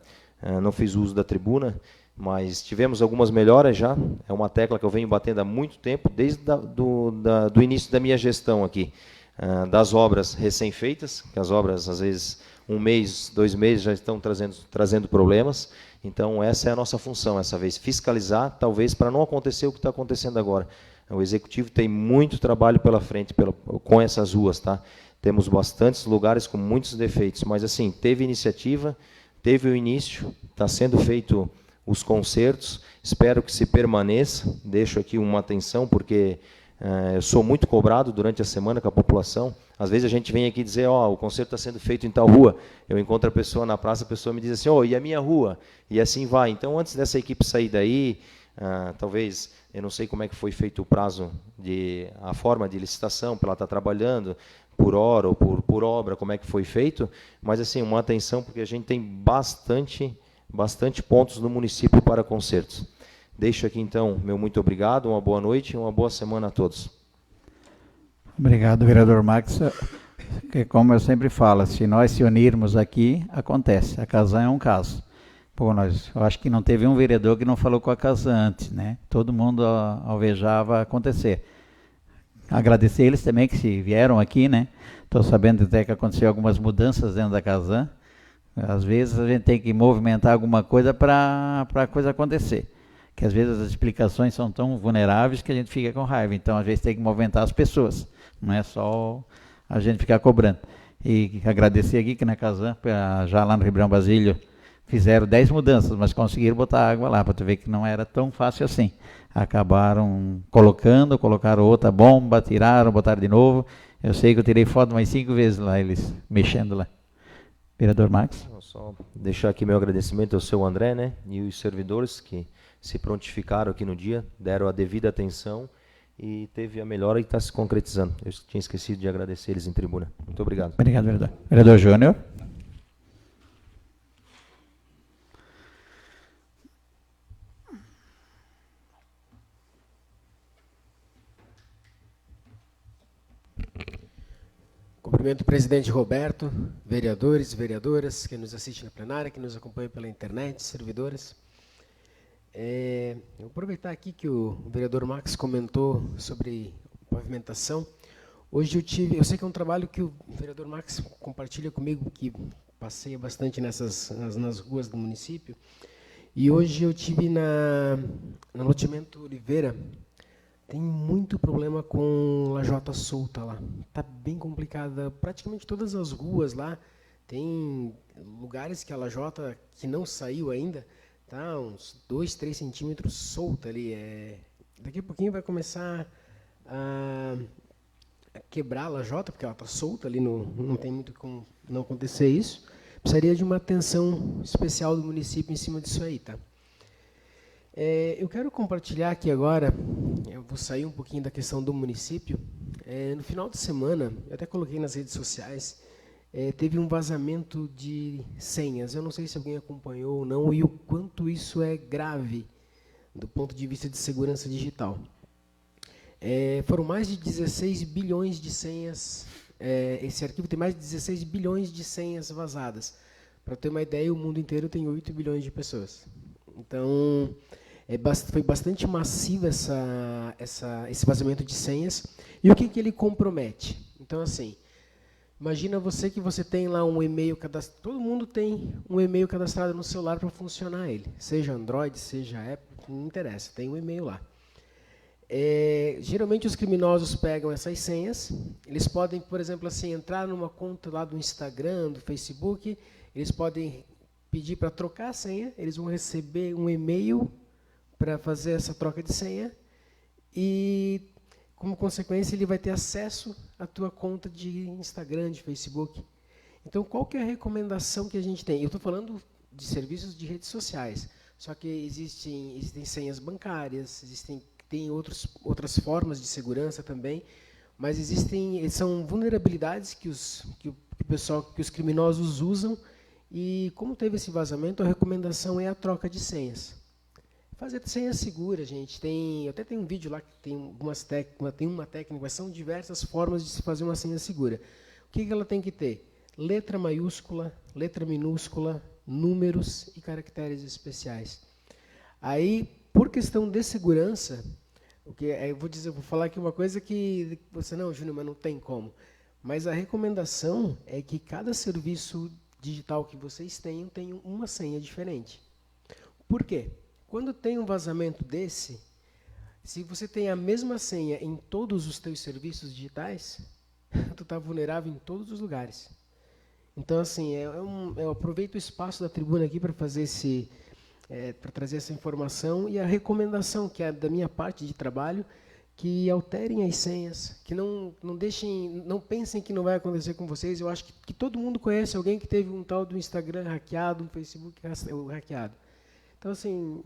não fiz uso da tribuna, mas tivemos algumas melhoras já. É uma tecla que eu venho batendo há muito tempo, desde do início da minha gestão aqui. das obras recém-feitas, que as obras, às vezes, 1 mês, 2 meses já estão trazendo problemas. Então, essa é a nossa função, essa vez, fiscalizar, talvez, para não acontecer o que está acontecendo agora. O Executivo tem muito trabalho pela frente com essas ruas, tá? Temos bastantes lugares com muitos defeitos, mas, assim, teve iniciativa, teve o início, está sendo feito os consertos, espero que se permaneça. Deixo aqui uma atenção, porque eu sou muito cobrado durante a semana com a população. Às vezes a gente vem aqui dizer, o conserto está sendo feito em tal rua, eu encontro a pessoa na praça, a pessoa me diz assim, e a minha rua? E assim vai. Então, antes dessa equipe sair daí, talvez, eu não sei como é que foi feito o prazo, a forma de licitação, para ela estar trabalhando, por hora ou por obra, como é que foi feito, mas, assim, uma atenção, porque a gente tem bastante pontos no município para consertos. Deixo aqui, então, meu muito obrigado, uma boa noite e uma boa semana a todos. Obrigado, vereador Max. Que, como eu sempre falo, se nós se unirmos aqui, acontece. A Casan é um caso. Eu acho que não teve um vereador que não falou com a Casan antes, né? Todo mundo alvejava acontecer. Agradecer eles também que se vieram aqui, né? Estou sabendo até que aconteceu algumas mudanças dentro da Casan. Às vezes a gente tem que movimentar alguma coisa para a coisa acontecer. Que às vezes as explicações são tão vulneráveis que a gente fica com raiva. Então, às vezes, tem que movimentar as pessoas. Não é só a gente ficar cobrando. E agradecer aqui que na Casan, já lá no Ribeirão Basílio, fizeram 10 mudanças, mas conseguiram botar água lá, para tu ver que não era tão fácil assim. Acabaram colocaram outra bomba, tiraram, botaram de novo. Eu sei que eu tirei foto mais 5 vezes lá, eles mexendo lá. Vereador Max. Só deixar aqui meu agradecimento ao seu André, né, e os servidores que se prontificaram aqui no dia, deram a devida atenção e teve a melhora e está se concretizando. Eu tinha esquecido de agradecer eles em tribuna. Muito obrigado. Obrigado, vereador. Vereador Júnior. Cumprimento o presidente Roberto, vereadores e vereadoras que nos assistem na plenária, que nos acompanham pela internet, servidores. Eu vou aproveitar aqui que o vereador Max comentou sobre pavimentação. Hoje eu sei que é um trabalho que o vereador Max compartilha comigo, que passeia bastante nas ruas do município. E hoje eu tive no loteamento Oliveira, tem muito problema com lajota solta lá. Está bem complicada. Praticamente todas as ruas lá, tem lugares que a lajota que não saiu ainda, tá uns 2, 3 centímetros solta ali. Daqui a pouquinho vai começar a quebrar a lajota, porque ela está solta ali, não tem muito como não acontecer isso. Precisaria de uma atenção especial do município em cima disso aí, tá? Eu quero compartilhar aqui agora, eu vou sair um pouquinho da questão do município. No final de semana, eu até coloquei nas redes sociais, teve um vazamento de senhas. Eu não sei se alguém acompanhou ou não, e o quanto isso é grave do ponto de vista de segurança digital. Foram mais de 16 bilhões de senhas, esse arquivo tem mais de 16 bilhões de senhas vazadas. Para ter uma ideia, o mundo inteiro tem 8 bilhões de pessoas. Então, foi bastante massivo esse vazamento de senhas. E o que ele compromete? Então, assim, imagina você que você tem lá um e-mail cadastrado. Todo mundo tem um e-mail cadastrado no celular para funcionar ele. Seja Android, seja Apple, não interessa, tem um e-mail lá. Geralmente os criminosos pegam essas senhas, eles podem, por exemplo, assim, entrar numa conta lá do Instagram, do Facebook, eles podem pedir para trocar a senha, eles vão receber um e-mail para fazer essa troca de senha e, como consequência, ele vai ter acesso à tua conta de Instagram, de Facebook. Então, qual que é a recomendação que a gente tem? Eu estou falando de serviços de redes sociais, só que existem senhas bancárias, tem outras formas de segurança também, mas são vulnerabilidades que os criminosos usam. E como teve esse vazamento, a recomendação é a troca de senhas. Fazer senha segura, gente. Eu até tenho um vídeo lá que tem uma técnica, mas são diversas formas de se fazer uma senha segura. O que ela tem que ter? Letra maiúscula, letra minúscula, números e caracteres especiais. Aí, por questão de segurança, vou falar aqui uma coisa que você, não, Júnior, mas não tem como. Mas a recomendação é que cada serviço digital que vocês tenham uma senha diferente. Por quê? Quando tem um vazamento desse, se você tem a mesma senha em todos os teus serviços digitais, tu está vulnerável em todos os lugares. Então, assim, eu aproveito o espaço da tribuna aqui para fazer para trazer essa informação, e a recomendação, que é da minha parte de trabalho, que alterem as senhas, que não pensem que não vai acontecer com vocês. Eu acho que todo mundo conhece alguém que teve um tal do Instagram hackeado, um Facebook hackeado. Então, assim,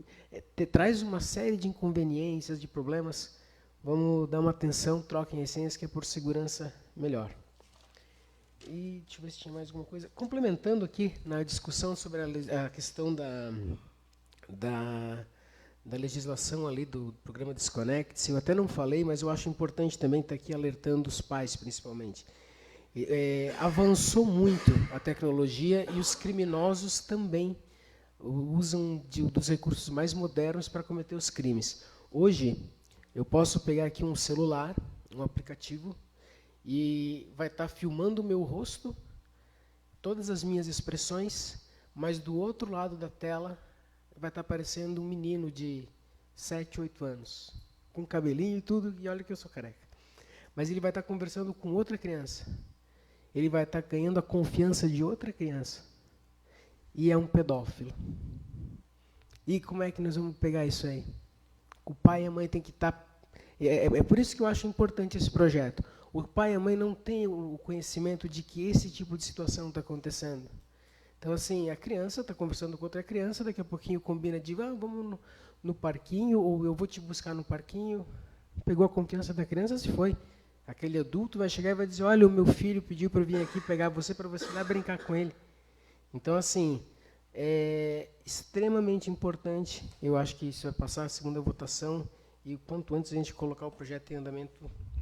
traz uma série de inconveniências, de problemas. Vamos dar uma atenção, troquem as senhas, que é por segurança melhor. E deixa eu ver se tinha mais alguma coisa. Complementando aqui na discussão sobre a questão da legislação ali do programa Desconecte-se, eu até não falei, mas eu acho importante também estar aqui alertando os pais, principalmente. Avançou muito a tecnologia e os criminosos também usam dos recursos mais modernos para cometer os crimes. Hoje, eu posso pegar aqui um celular, um aplicativo, e vai estar filmando o meu rosto, todas as minhas expressões, mas do outro lado da tela vai estar aparecendo um menino de 7, 8 anos, com cabelinho e tudo, e olha que eu sou careca. Mas ele vai estar conversando com outra criança. Ele vai estar ganhando a confiança de outra criança. E é um pedófilo. E como é que nós vamos pegar isso aí? O pai e a mãe têm que estar... É por isso que eu acho importante esse projeto. O pai e a mãe não têm o conhecimento de que esse tipo de situação está acontecendo. Então, assim, a criança está conversando com outra criança, daqui a pouquinho combina de, vamos no parquinho, ou eu vou te buscar no parquinho. Pegou a confiança da criança, se foi. Aquele adulto vai chegar e vai dizer, olha, o meu filho pediu para eu vir aqui pegar você para você ir lá brincar com ele. Então, assim, é extremamente importante. Eu acho que isso vai passar a segunda votação, e quanto antes a gente colocar o projeto em andamento,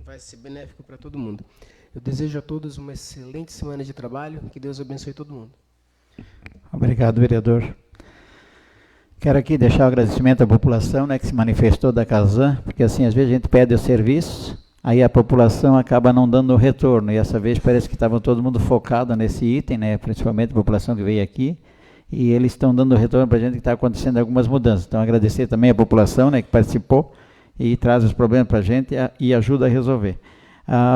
vai ser benéfico para todo mundo. Eu desejo a todos uma excelente semana de trabalho, que Deus abençoe todo mundo. Obrigado, vereador. Quero aqui deixar o agradecimento à população, né, que se manifestou da Casan, porque assim, às vezes a gente pede o serviço, aí a população acaba não dando o retorno, e essa vez parece que estava todo mundo focado nesse item, né, principalmente a população que veio aqui, e eles estão dando retorno para a gente que está acontecendo algumas mudanças. Então, agradecer também a população, né, que participou e traz os problemas para a gente e ajuda a resolver.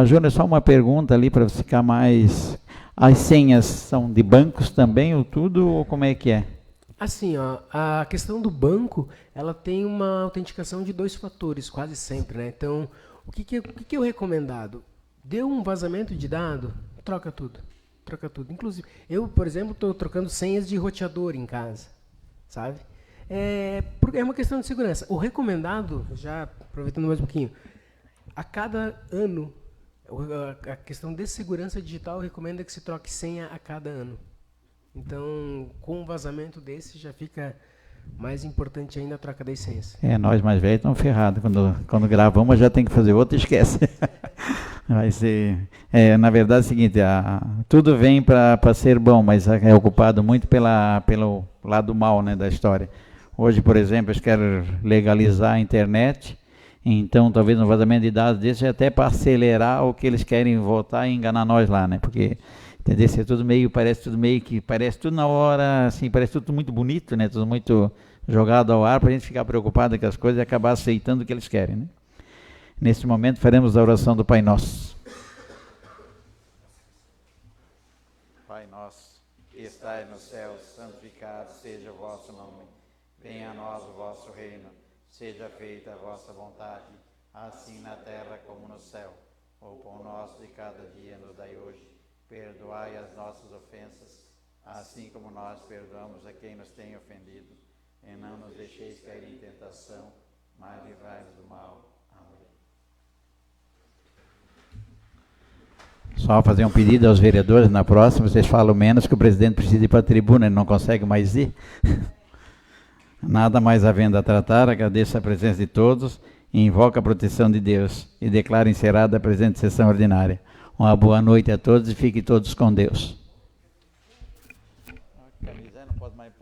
Júnior, só uma pergunta ali para ficar mais... As senhas são de bancos também, ou tudo, ou como é que é? Assim, a questão do banco, ela tem uma autenticação de 2 fatores, quase sempre, né? Então, o que é o recomendado? Deu um vazamento de dado, troca tudo. Troca tudo. Inclusive, eu, por exemplo, estou trocando senhas de roteador em casa, sabe? É uma questão de segurança. O recomendado, já aproveitando mais um pouquinho, a cada ano, a questão de segurança digital recomenda que se troque senha a cada ano. Então, com um vazamento desse, já fica mais importante ainda a troca das senhas. Nós mais velhos estamos ferrados. Quando gravamos, já tem que fazer outro, esquece. Vai ser... na verdade é o seguinte, tudo vem para ser bom, mas é ocupado muito pelo lado mal, né, da história. Hoje, por exemplo, eles querem legalizar a internet, então talvez um vazamento de dados desse é até para acelerar o que eles querem voltar e enganar nós lá, né? Porque, entendeu? É tudo meio, parece tudo na hora, assim, parece tudo muito bonito, né? Tudo muito jogado ao ar para a gente ficar preocupado com as coisas e acabar aceitando o que eles querem, né? Neste momento faremos a oração do Pai Nosso. Pai Nosso, que estais no céu, santificado seja o vosso nome. Venha a nós o vosso reino. Seja feita a vossa vontade, assim na terra como no céu. O pão nosso de cada dia nos dai hoje. Perdoai as nossas ofensas, assim como nós perdoamos a quem nos tem ofendido. E não nos deixeis cair em tentação, mas livrai-nos do mal. Amém. Só fazer um pedido aos vereadores, na próxima vocês falam menos, que o presidente precisa ir para a tribuna, ele não consegue mais ir. Nada mais havendo a tratar, agradeço a presença de todos e invoco a proteção de Deus e declaro encerrada a presente sessão ordinária. Uma boa noite a todos e fiquem todos com Deus. Não pode mais